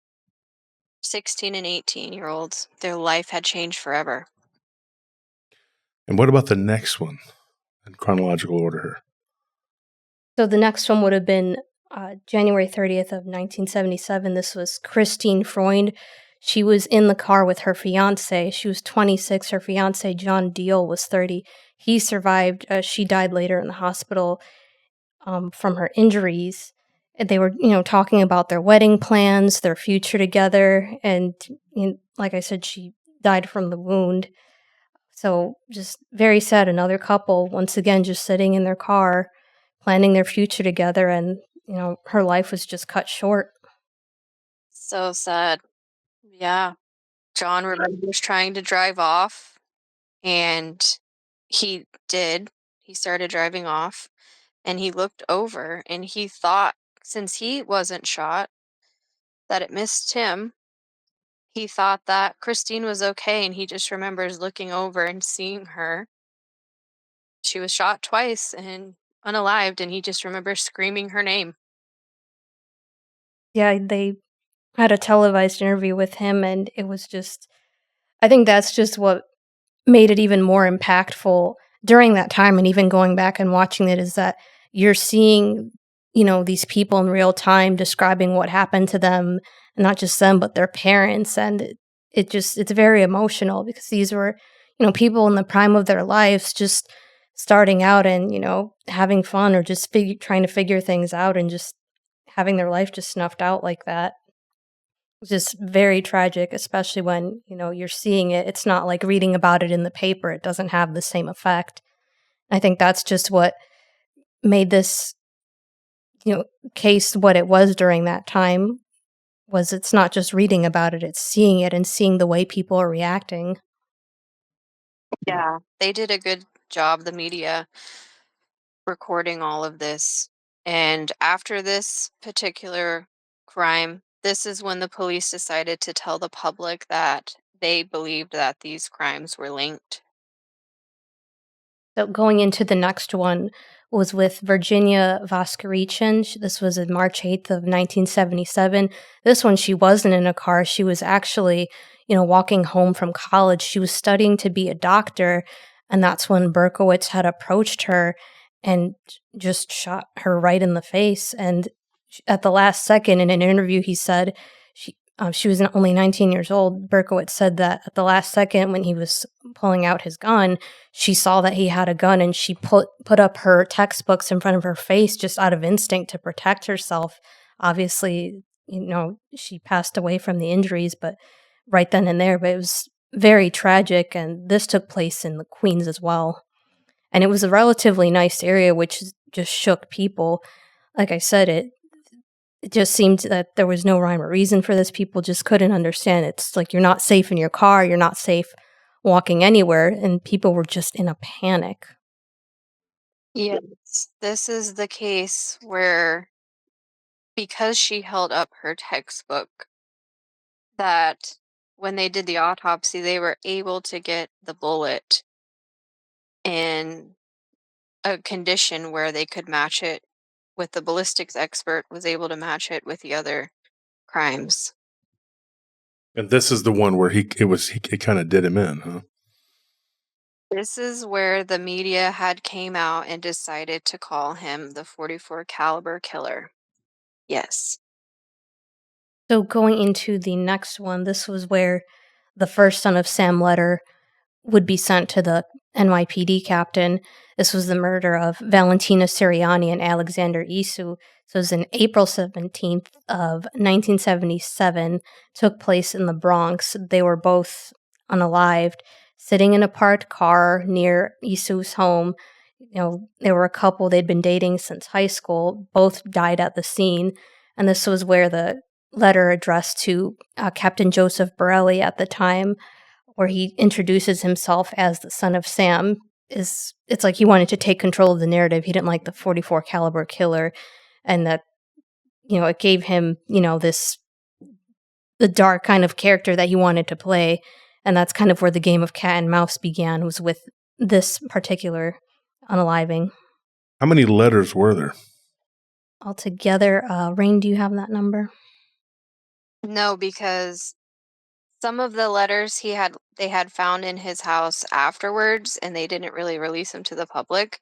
16 and 18-year-olds, their life had changed forever. And what about the next one in chronological order here? So the next one would have been January 30th of 1977. This was Christine Freund. She was in the car with her fiance. She was 26. Her fiance, John Deal, was 30. He survived. She died later in the hospital from her injuries. And they were, talking about their wedding plans, their future together. And like I said, she died from the wound. So just very sad. Another couple, once again, just sitting in their car, planning their future together, and her life was just cut short. So sad. Yeah. John remembers trying to drive off, and he did. He started driving off, and he looked over, and he thought, since he wasn't shot, that it missed him. He thought that Christine was okay, and he just remembers looking over and seeing her. She was shot twice and unalived, and he just remembers screaming her name. Yeah, they had a televised interview with him, and it was just, I think that's just what made it even more impactful during that time. And even going back and watching it, is that you're seeing, these people in real time describing what happened to them, and not just them, but their parents. And it's very emotional, because these were, people in the prime of their lives, just starting out and, having fun, or just trying to figure things out, and just having their life just snuffed out like that. It's just very tragic, especially when, you're seeing it. It's not like reading about it in the paper. It doesn't have the same effect. I think that's just what made this, case what it was during that time. Was it's not just reading about it, it's seeing it and seeing the way people are reacting. Yeah. They did a good job, the media, recording all of this. And after this particular crime, this is when the police decided to tell the public that they believed that these crimes were linked. So going into the next one was with Virginia Voskerichen. This was in March 8th of 1977. This one, she wasn't in a car. She was actually, walking home from college. She was studying to be a doctor, and that's when Berkowitz had approached her and just shot her right in the face. And at the last second, in an interview, he said she was only 19 years old. Berkowitz said that at the last second, when he was pulling out his gun, she saw that he had a gun, and she put up her textbooks in front of her face just out of instinct to protect herself. Obviously, she passed away from the injuries, but right then and there. But it was very tragic, and this took place in the Queens as well. And it was a relatively nice area, which just shook people. Like I said, it just seemed that there was no rhyme or reason for this. People just couldn't understand. It's like you're not safe in your car, you're not safe walking anywhere, and people were just in a panic. Yes. This is the case where, because she held up her textbook, that when they did the autopsy, they were able to get the bullet in a condition where they could match it with, the ballistics expert was able to match it with the other crimes. And this is the one where it kind of did him in, huh? This is where the media had came out and decided to call him the 44 caliber killer. Yes. So going into the next one, this was where the first son of Sam letter would be sent to the NYPD captain. This was the murder of Valentina Siriani and Alexander Isu. So it was in April 17th of 1977, took place in the Bronx. They were both unalived, sitting in a parked car near Isu's home. They were a couple, they'd been dating since high school, both died at the scene. And this was where the letter addressed to Captain Joseph Borelli at the time, where he introduces himself as the son of Sam, it's like he wanted to take control of the narrative. He didn't like the 44 caliber killer, and that it gave him this the dark kind of character that he wanted to play, and that's kind of where the game of cat and mouse began, was with this particular unaliving. How many letters were there? Altogether, Rain, do you have that number? No, because some of the letters they had found in his house afterwards, and they didn't really release him to the public.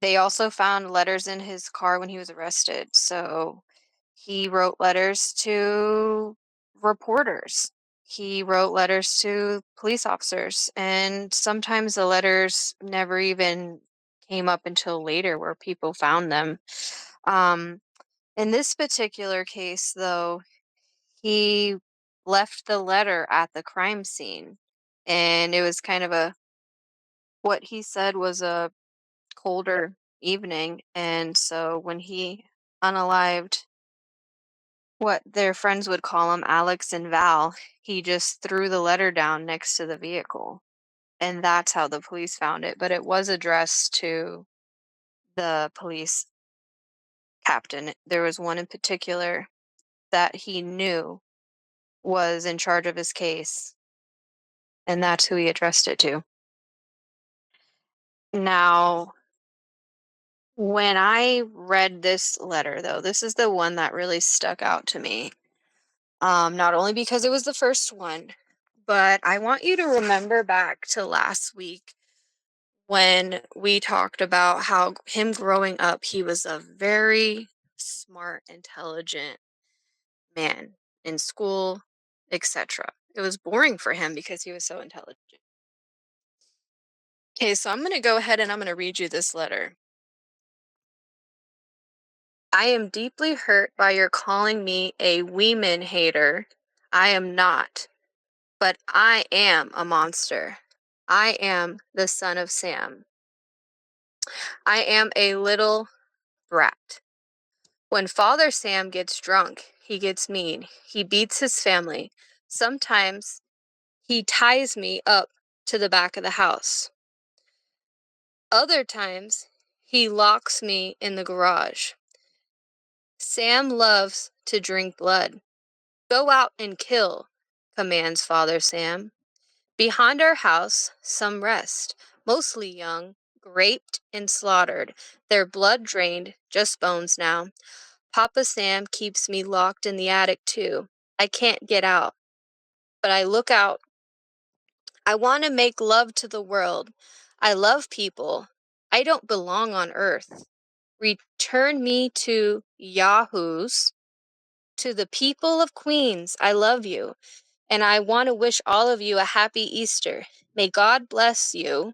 They also found letters in his car when he was arrested. So he wrote letters to reporters. He wrote letters to police officers, and sometimes the letters never even came up until later where people found them. Um, in this particular case, though, he left the letter at the crime scene, and it was kind of what he said was a colder evening. And so when he unalived what their friends would call him, Alex and Val, he just threw the letter down next to the vehicle. And that's how the police found it. But it was addressed to the police captain. There was one in particular that he knew was in charge of his case, and that's who he addressed it to. Now, when I read this letter, though, this is the one that really stuck out to me. Not only because it was the first one, but I want you to remember back to last week when we talked about how him growing up, he was a very smart, intelligent man in school, etc. It was boring for him because he was so intelligent. Okay, so I'm going to go ahead and I'm going to read you this letter. I am deeply hurt by your calling me a women hater. I am not. But I am a monster. I am the son of Sam. I am a little brat. When Father Sam gets drunk, he gets mean. He beats his family. Sometimes he ties me up to the back of the house. Other times, he locks me in the garage. Sam loves to drink blood. Go out and kill, commands Father Sam. Behind our house, some rest, mostly young, raped and slaughtered, their blood drained, just bones now. Papa Sam keeps me locked in the attic too. I can't get out, but I look out. I want to make love to the world. I love people. I don't belong on earth. Return me to Yahoos, to the people of Queens. I love you. And I want to wish all of you a happy Easter. May God bless you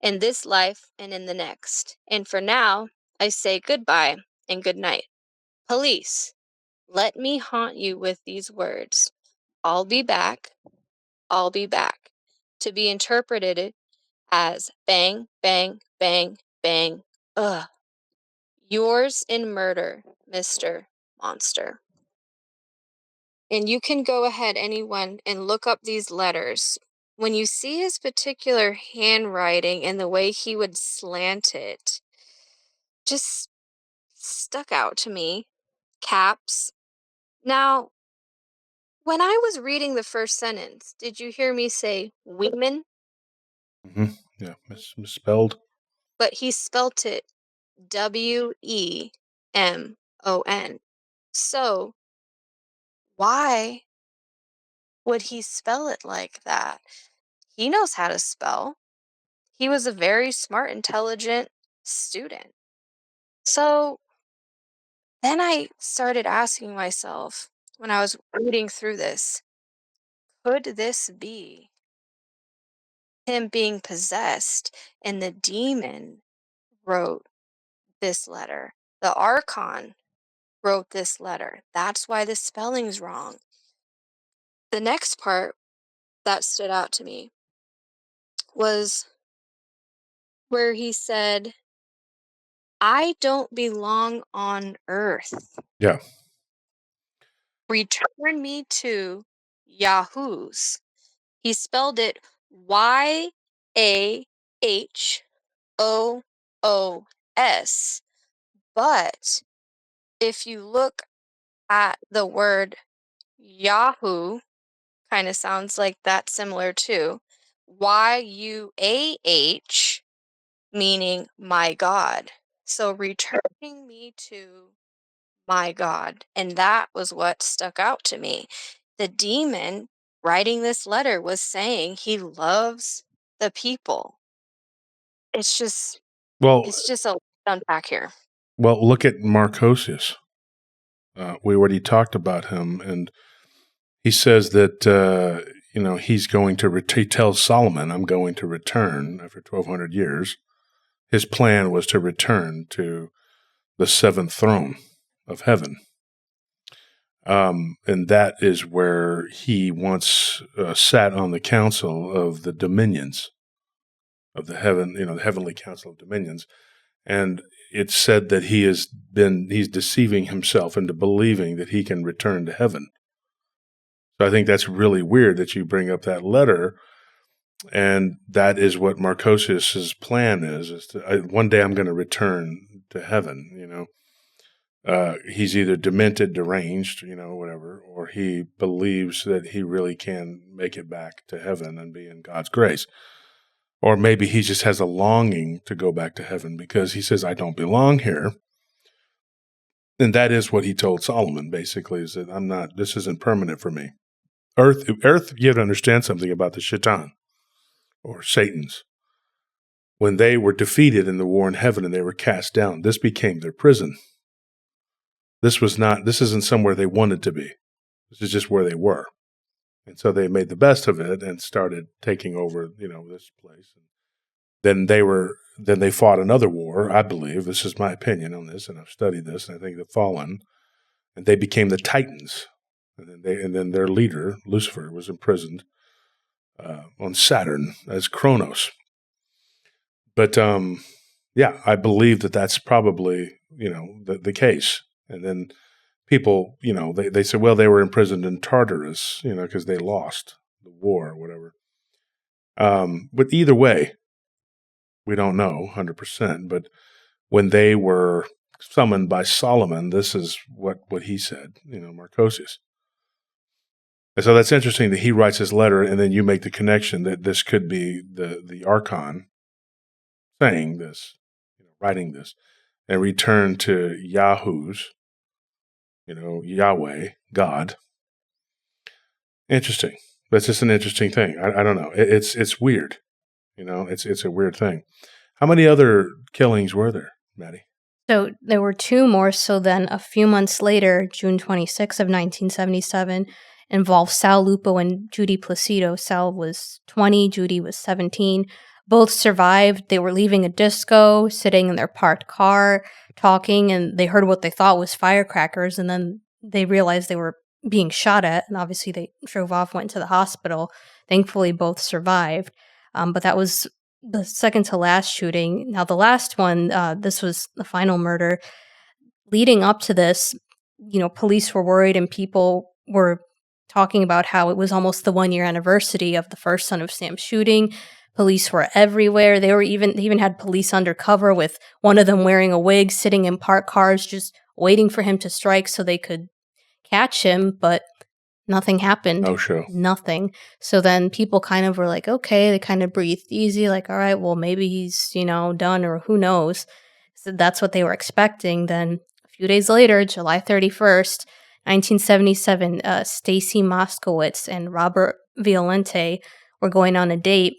in this life and in the next. And for now, I say goodbye and good night. Police, let me haunt you with these words. I'll be back. I'll be back. To be interpreted as bang, bang, bang, bang. Ugh. Yours in murder, Mr. Monster. And you can go ahead, anyone, and look up these letters. When you see his particular handwriting and the way he would slant it, just stuck out to me. Caps. Now, when I was reading the first sentence, did you hear me say women? Yeah, misspelled. But he spelt it WEMON. So, why would he spell it like that? He knows how to spell. He was a very smart, intelligent student. So then I started asking myself when I was reading through this, could this be him being possessed and the demon wrote this letter? The Archon wrote this letter. That's why the spelling's wrong. The next part that stood out to me was where he said, I don't belong on earth. Yeah. Return me to Yahoos. He spelled it Yahoos. But if you look at the word Yahoo, kind of sounds like that similar too. YUAH, meaning my God. So returning me to my God. And that was what stuck out to me. The demon writing this letter was saying he loves the people. It's just Well, it's just a lot to unpack here. well, look at Marchosias. We already talked about him, and he says that he's going to. He tells Solomon, "I'm going to return after 1,200 years." His plan was to return to the seventh throne of heaven, and that is where he once sat on the council of the dominions of the the heavenly council of dominions, and it's said that he's deceiving himself into believing that he can return to heaven. So I think that's really weird that you bring up that letter, and that is what Marchosias's plan is one day I'm going to return to heaven. He's either demented, deranged, whatever, or he believes that he really can make it back to heaven and be in God's grace. Or maybe he just has a longing to go back to heaven because he says, I don't belong here. And that is what he told Solomon, basically, is that this isn't permanent for me. Earth, you have to understand something about the Shaitan, or Satan's. When they were defeated in the war in heaven and they were cast down, this became their prison. This isn't somewhere they wanted to be. This is just where they were. And so they made the best of it and started taking over, this place. Then they fought another war, I believe. This is my opinion on this, and I've studied this, and I think they've fallen. And they became the Titans. And then their leader, Lucifer, was imprisoned on Saturn as Kronos. But I believe that that's probably the case. And then people, they say, well, they were imprisoned in Tartarus, because they lost the war or whatever. But either way, we don't know 100%. But when they were summoned by Solomon, this is what he said, Marchosias. And so that's interesting that he writes his letter, and then you make the connection that this could be the Archon saying this, writing this, and return to Yahweh's, Yahweh, God. Interesting. That's just an interesting thing. I don't know. It's weird. It's a weird thing. How many other killings were there, Maddie? So there were two more. So then a few months later, June 26 of 1977, involved Sal Lupo and Judy Placido. Sal was 20, Judy was 17. Both survived. They were leaving a disco, sitting in their parked car, talking, and they heard what they thought was firecrackers, and then they realized they were being shot at, and obviously they drove off, went to the hospital. Thankfully, both survived. But that was the second to last shooting. Now, the last one, this was the final murder. Leading up to this, police were worried, and people were talking about how it was almost the 1-year anniversary of the first Son of Sam shooting. Police were everywhere. They even had police undercover, with one of them wearing a wig, sitting in parked cars, just waiting for him to strike so they could catch him. But nothing happened. No show. Nothing. So then people kind of were like, okay, they kind of breathed easy, like, all right, well, maybe he's, done, or who knows. So that's what they were expecting. Then a few days later, July 31st, 1977, Stacy Moskowitz and Robert Violente were going on a date.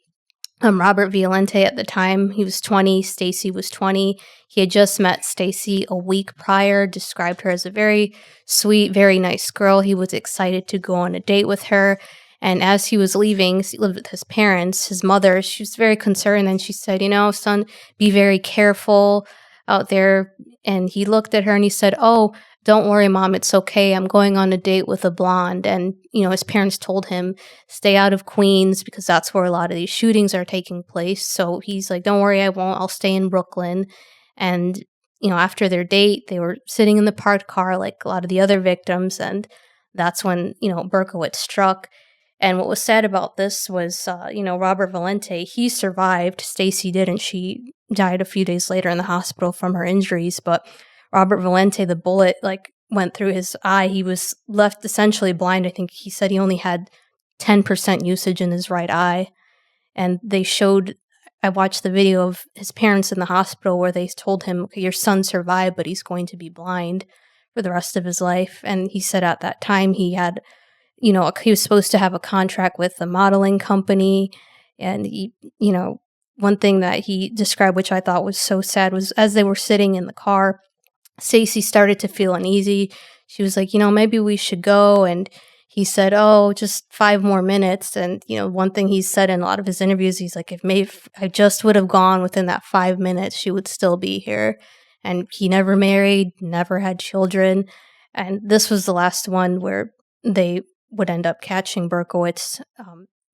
Robert Violente, at the time, he was 20, Stacy was 20. He had just met Stacy a week prior, described her as a very sweet, very nice girl. He was excited to go on a date with her. And as he was leaving, he lived with his parents, his mother, she was very concerned. And she said, son, be very careful out there. And he looked at her and he said, oh, don't worry, Mom, it's okay. I'm going on a date with a blonde. And, his parents told him, stay out of Queens, because that's where a lot of these shootings are taking place. So he's like, don't worry, I won't. I'll stay in Brooklyn. And, after their date, they were sitting in the parked car like a lot of the other victims. And that's when, Berkowitz struck. And what was sad about this was, Robert Valente, he survived. Stacy didn't. She died a few days later in the hospital from her injuries. But Robert Valente, the bullet went through his eye. He was left essentially blind. I think he said he only had 10% usage in his right eye. And I watched the video of his parents in the hospital where they told him, okay, your son survived, but he's going to be blind for the rest of his life. And he said at that time he had he was supposed to have a contract with the modeling company. And one thing that he described, which I thought was so sad, was as they were sitting in the car, Stacy started to feel uneasy. She was like, maybe we should go. And he said, oh, just 5 more minutes. And, one thing he said in a lot of his interviews, he's like, if I just would have gone within that 5 minutes, she would still be here. And he never married, never had children. And this was the last one where they would end up catching Berkowitz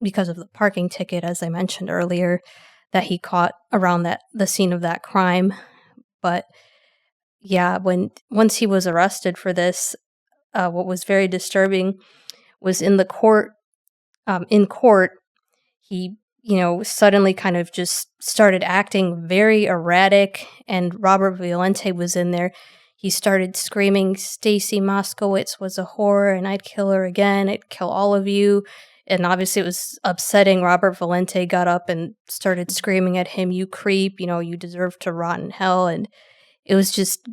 because of the parking ticket, as I mentioned earlier, that he caught around the scene of that crime. But yeah, once he was arrested for this, what was very disturbing was in court, he, suddenly kind of just started acting very erratic, and Robert Violente was in there. He started screaming, Stacy Moskowitz was a whore, and I'd kill her again. I'd kill all of you. And obviously it was upsetting. Robert Valente got up and started screaming at him, you creep, you deserve to rot in hell. And it was just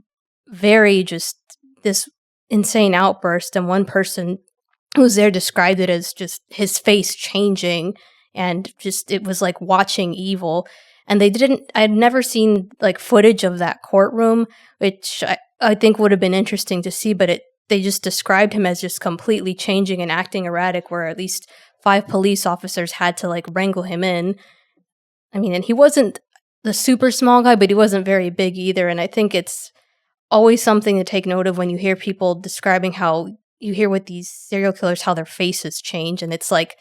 this insane outburst. And one person who was there described it as just his face changing, and just it was like watching evil. And I had never seen like footage of that courtroom, which I think would have been interesting to see, but they just described him as just completely changing and acting erratic, where at least 5 police officers had to like wrangle him in. I mean, and he wasn't the super small guy, but he wasn't very big either. And I think it's always something to take note of when you hear people describing how you hear with these serial killers, how their faces change. And it's like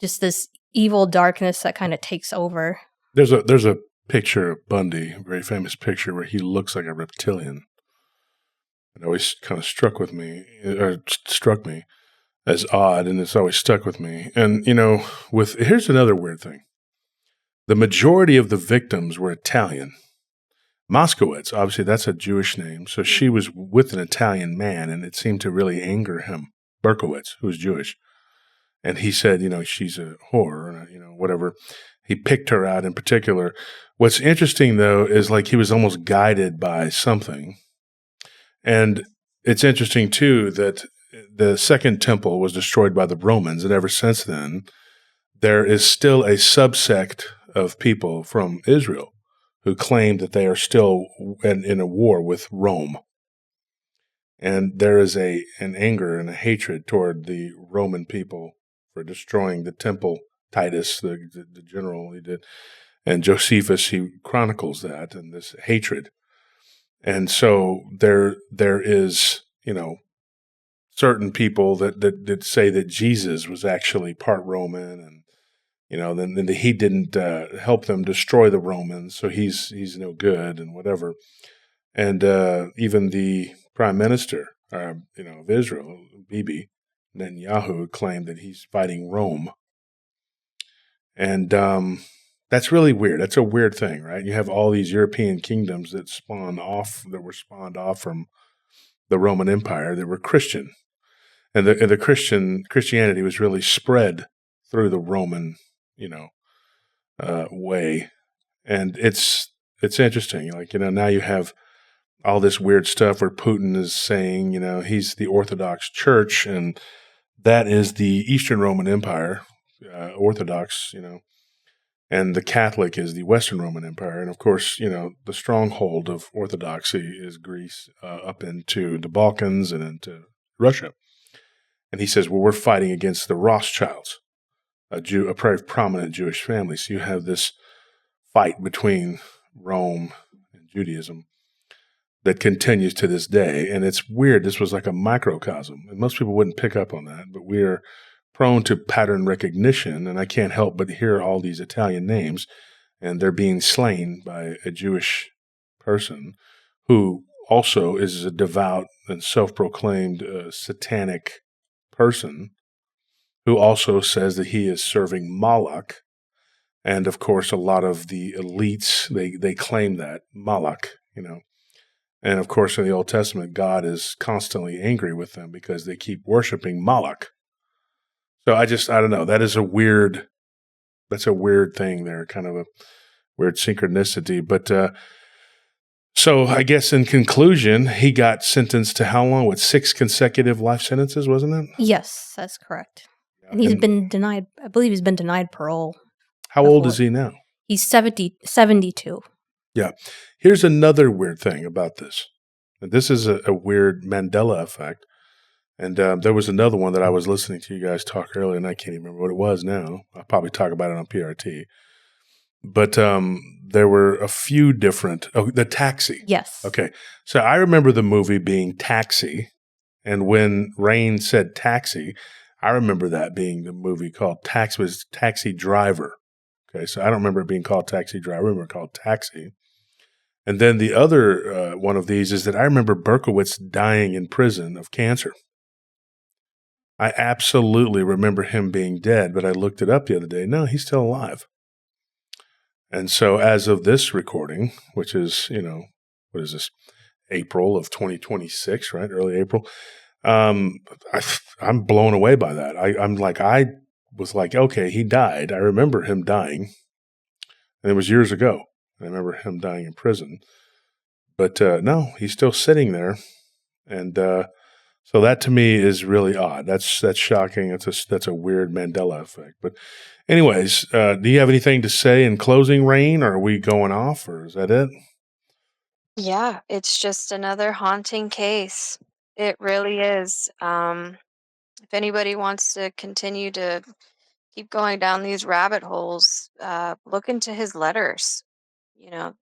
just this evil darkness that kind of takes over. There's a picture of Bundy, a very famous picture, where he looks like a reptilian. It always kind of struck me as odd, and it's always stuck with me. And, here's another weird thing. The majority of the victims were Italian. Moskowitz, obviously that's a Jewish name, so she was with an Italian man, and it seemed to really anger him, Berkowitz, who was Jewish. And he said, she's a whore, or, whatever. He picked her out in particular. What's interesting, though, is like he was almost guided by something. And it's interesting, too, that the Second Temple was destroyed by the Romans, and ever since then, there is still a subsect of people from Israel who claim that they are still in a war with Rome. And there is an anger and a hatred toward the Roman people for destroying the temple. Titus, the general, he did. And Josephus, he chronicles that and this hatred. And so there is, certain people that say that Jesus was actually part Roman, and then he didn't help them destroy the Romans, so he's no good and whatever. And even the prime minister, of Israel, Bibi Netanyahu, claimed that he's fighting Rome. And that's really weird. That's a weird thing, right? You have all these European kingdoms that were spawned off from the Roman Empire that were Christian. And the Christianity was really spread through the Roman, way. And it's interesting. Like, now you have all this weird stuff where Putin is saying, he's the Orthodox Church, and that is the Eastern Roman Empire, Orthodox, and the Catholic is the Western Roman Empire. And of course, the stronghold of Orthodoxy is Greece, up into the Balkans and into Russia. And he says, well, we're fighting against the Rothschilds, a very prominent Jewish family. So you have this fight between Rome and Judaism that continues to this day. And it's weird. This was like a microcosm. And most people wouldn't pick up on that, but we are prone to pattern recognition. And I can't help but hear all these Italian names, and they're being slain by a Jewish person who also is a devout and self-proclaimed satanic person, who also says that he is serving Moloch. And of course, a lot of the elites, they claim that Moloch, And of course, in the Old Testament, God is constantly angry with them because they keep worshiping Moloch. So I don't know. That's a weird thing there, kind of a weird synchronicity. But So I guess in conclusion, he got sentenced to how long? With 6 consecutive life sentences, wasn't it? Yes, that's correct. And he's And been denied, I believe he's been denied parole how old is before. he now? He's 72. Yeah. Here's another weird thing about this. And this is a weird Mandela effect. And there was another one that I was listening to you guys talk earlier, and I can't even remember what it was now. I'll probably talk about it on PRT. But there were a few different. Oh, the Taxi. Yes. Okay. So I remember the movie being Taxi. And when Rain said Taxi, I remember that being the movie called was Taxi Driver. Okay. So I don't remember it being called Taxi Driver. I remember it called Taxi. And then the other one of these is that I remember Berkowitz dying in prison of cancer. I absolutely remember him being dead, but I looked it up the other day. No, he's still alive. And so as of this recording, which is, what is this? April of 2026, right? Early April. I'm blown away by that. I was like, okay, he died. I remember him dying. And it was years ago. I remember him dying in prison. But no, he's still sitting there. And so that to me is really odd. That's shocking. That's a weird Mandela effect. But anyways, do you have anything to say in closing, Rain? Or are we going off, or is that it? Yeah, it's just another haunting case. It really is. If anybody wants to continue to keep going down these rabbit holes, look into his letters. You know,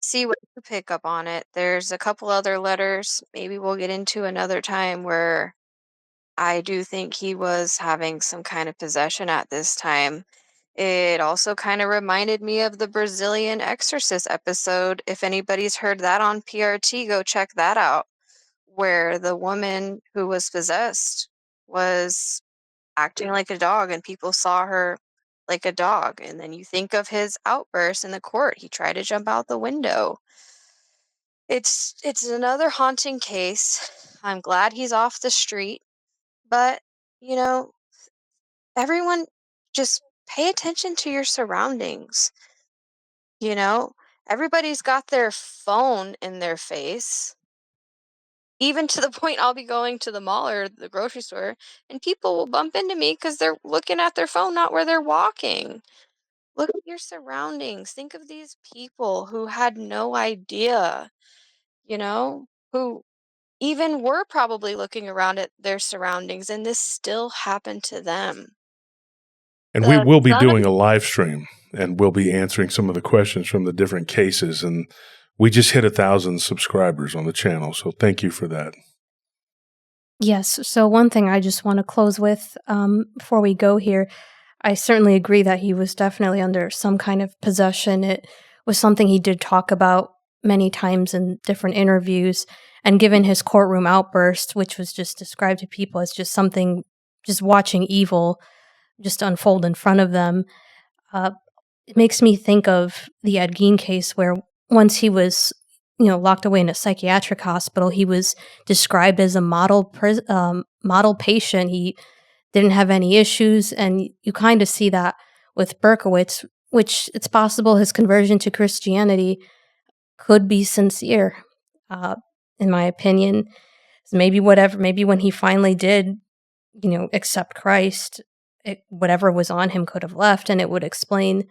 see what you pick up on it. There's a couple other letters. Maybe we'll get into another time where I do think he was having some kind of possession at this time. It also kind of reminded me of the Brazilian Exorcist episode. If anybody's heard that on PRT, go check that out, where the woman who was possessed was acting like a dog and people saw her like a dog. And then you think of his outburst in the court. He tried to jump out the window. It's another haunting case. I'm glad he's off the street, but you know, everyone just pay attention to your surroundings, you know? Everybody's got their phone in their face. Even to the point I'll be going to the mall or the grocery store and people will bump into me because they're looking at their phone, not where they're walking. Look at your surroundings. Think of these people who had no idea, who even were probably looking around at their surroundings and this still happened to them. And we The will be son of doing a live stream, and we'll be answering some of the questions from the different cases. And we just hit 1,000 subscribers on the channel, so thank you for that. Yes. So one thing I just want to close with before we go here, I certainly agree that he was definitely under some kind of possession. It was something he did talk about many times in different interviews. And given his courtroom outburst, which was just described to people as just something, just watching evil just unfold in front of them, it makes me think of the Ed Gein case where once he was, locked away in a psychiatric hospital, he was described as a model patient. He didn't have any issues, and you kind of see that with Berkowitz, which it's possible his conversion to Christianity could be sincere, uh, in my opinion. So maybe when he finally did, accept Christ, whatever was on him could have left, and it would explain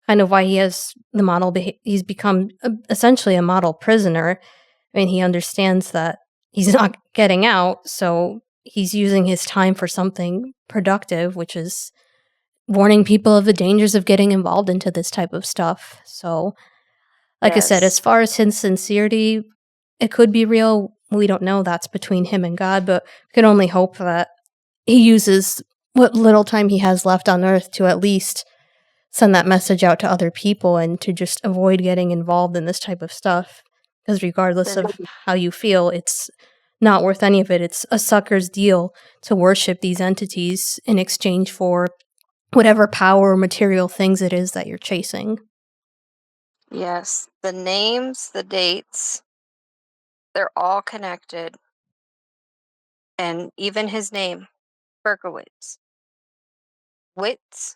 kind of why he has the he's become essentially a model prisoner. I mean, he understands that he's not getting out, so he's using his time for something productive, which is warning people of the dangers of getting involved into this type of stuff. So, like I said, as Yes. far as his sincerity, it could be real. We don't know. That's between him and God, but we can only hope that he uses what little time he has left on earth to at least send that message out to other people and to just avoid getting involved in this type of stuff. Because regardless The of how you feel, it's not worth any of it. It's a sucker's deal to worship these entities in exchange for whatever power or material things it is that you're chasing. Yes, the names, the dates, they're all connected. And even his name, Berkowitz. Witz,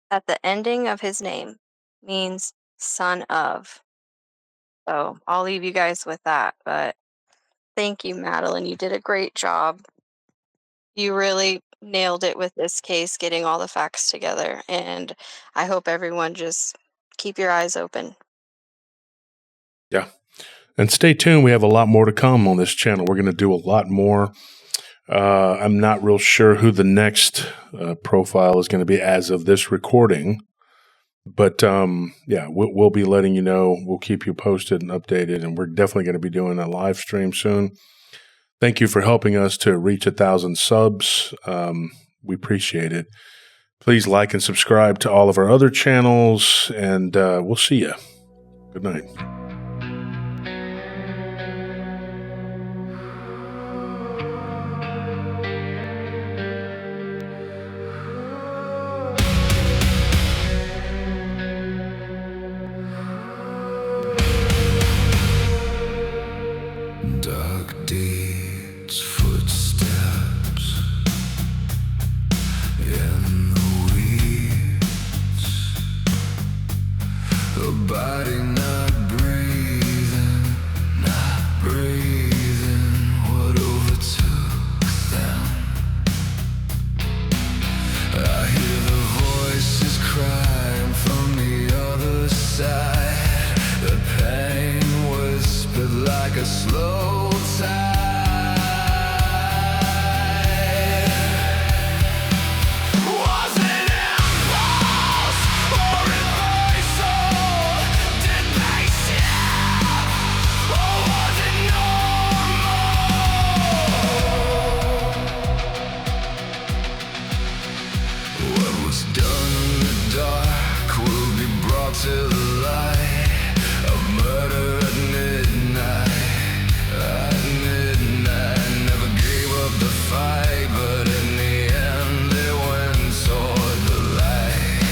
at the ending of his name, means son of. So I'll leave you guys with that. But thank you, Madeline. You did a great job. You really nailed it with this case, getting all the facts together. And I hope everyone just keep your eyes open. Yeah. And stay tuned. We have a lot more to come on this channel. We're going to do a lot more. I'm not real sure who the next profile is going to be as of this recording. But yeah, we'll be letting you know. We'll keep you posted and updated. And we're definitely going to be doing a live stream soon. Thank you for helping us to reach 1,000 subs. We appreciate it. Please like and subscribe to all of our other channels. And we'll see you. Good night. Dark deeds, footsteps in the weeds. A body not breathing, not breathing. What overtook them? I hear the voices crying from the other side. The pain whispered like a slow tide. Was it impulse or rehearsal? Did they snap or was it normal? What was done in the dark will be brought to the light. A murder at midnight. At midnight, never gave up the fight, but in the end they went toward the light.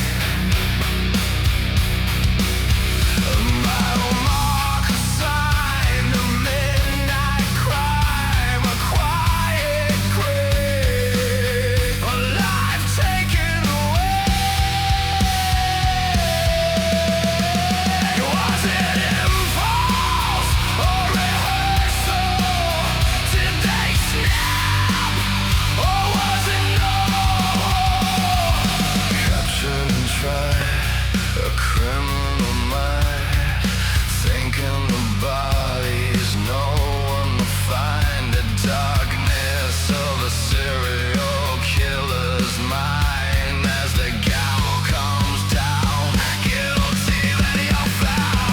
A mile mark, a sign, a midnight crime, a quiet grave, a life taken away. Was it impulse or rehearsal? Did they snap or was it normal? Captured and tried, a criminal mind, thinking the body's no one to find. The darkness of a serial killer's mind as the gavel comes down. Guilty that you're found.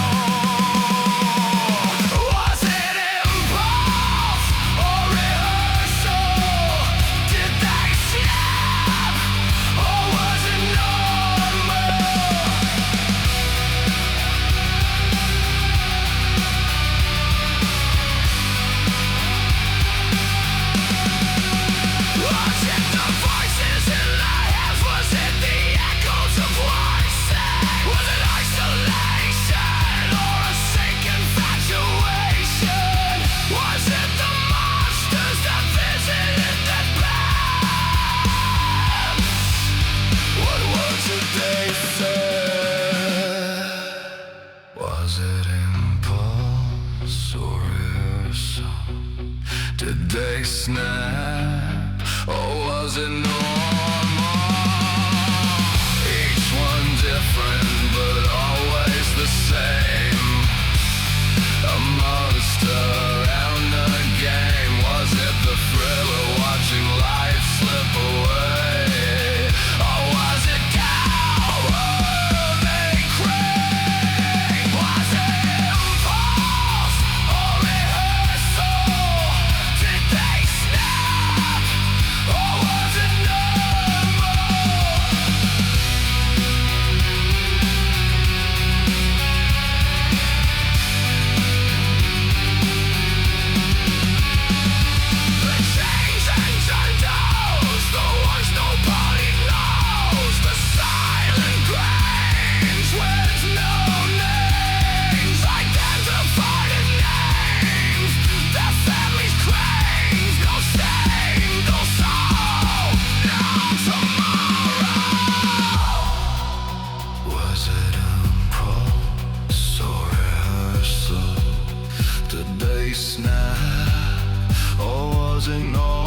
Was it impulse or rehearsal? Did they snap or was it normal? Was it the voices in the heads? Was it the echoes of voices? Was it isolation or a sick infatuation? Was it the monsters that visited the bands? What was it they said? Was it impulse or rehearsal? Did they snap or was it normal? Each one different but always the same. A monster and a game. Was it the thrill of watching life slip away? Or was it cowardly crave? Was it impulse or rehearsal? Did they snap or was it normal? signal.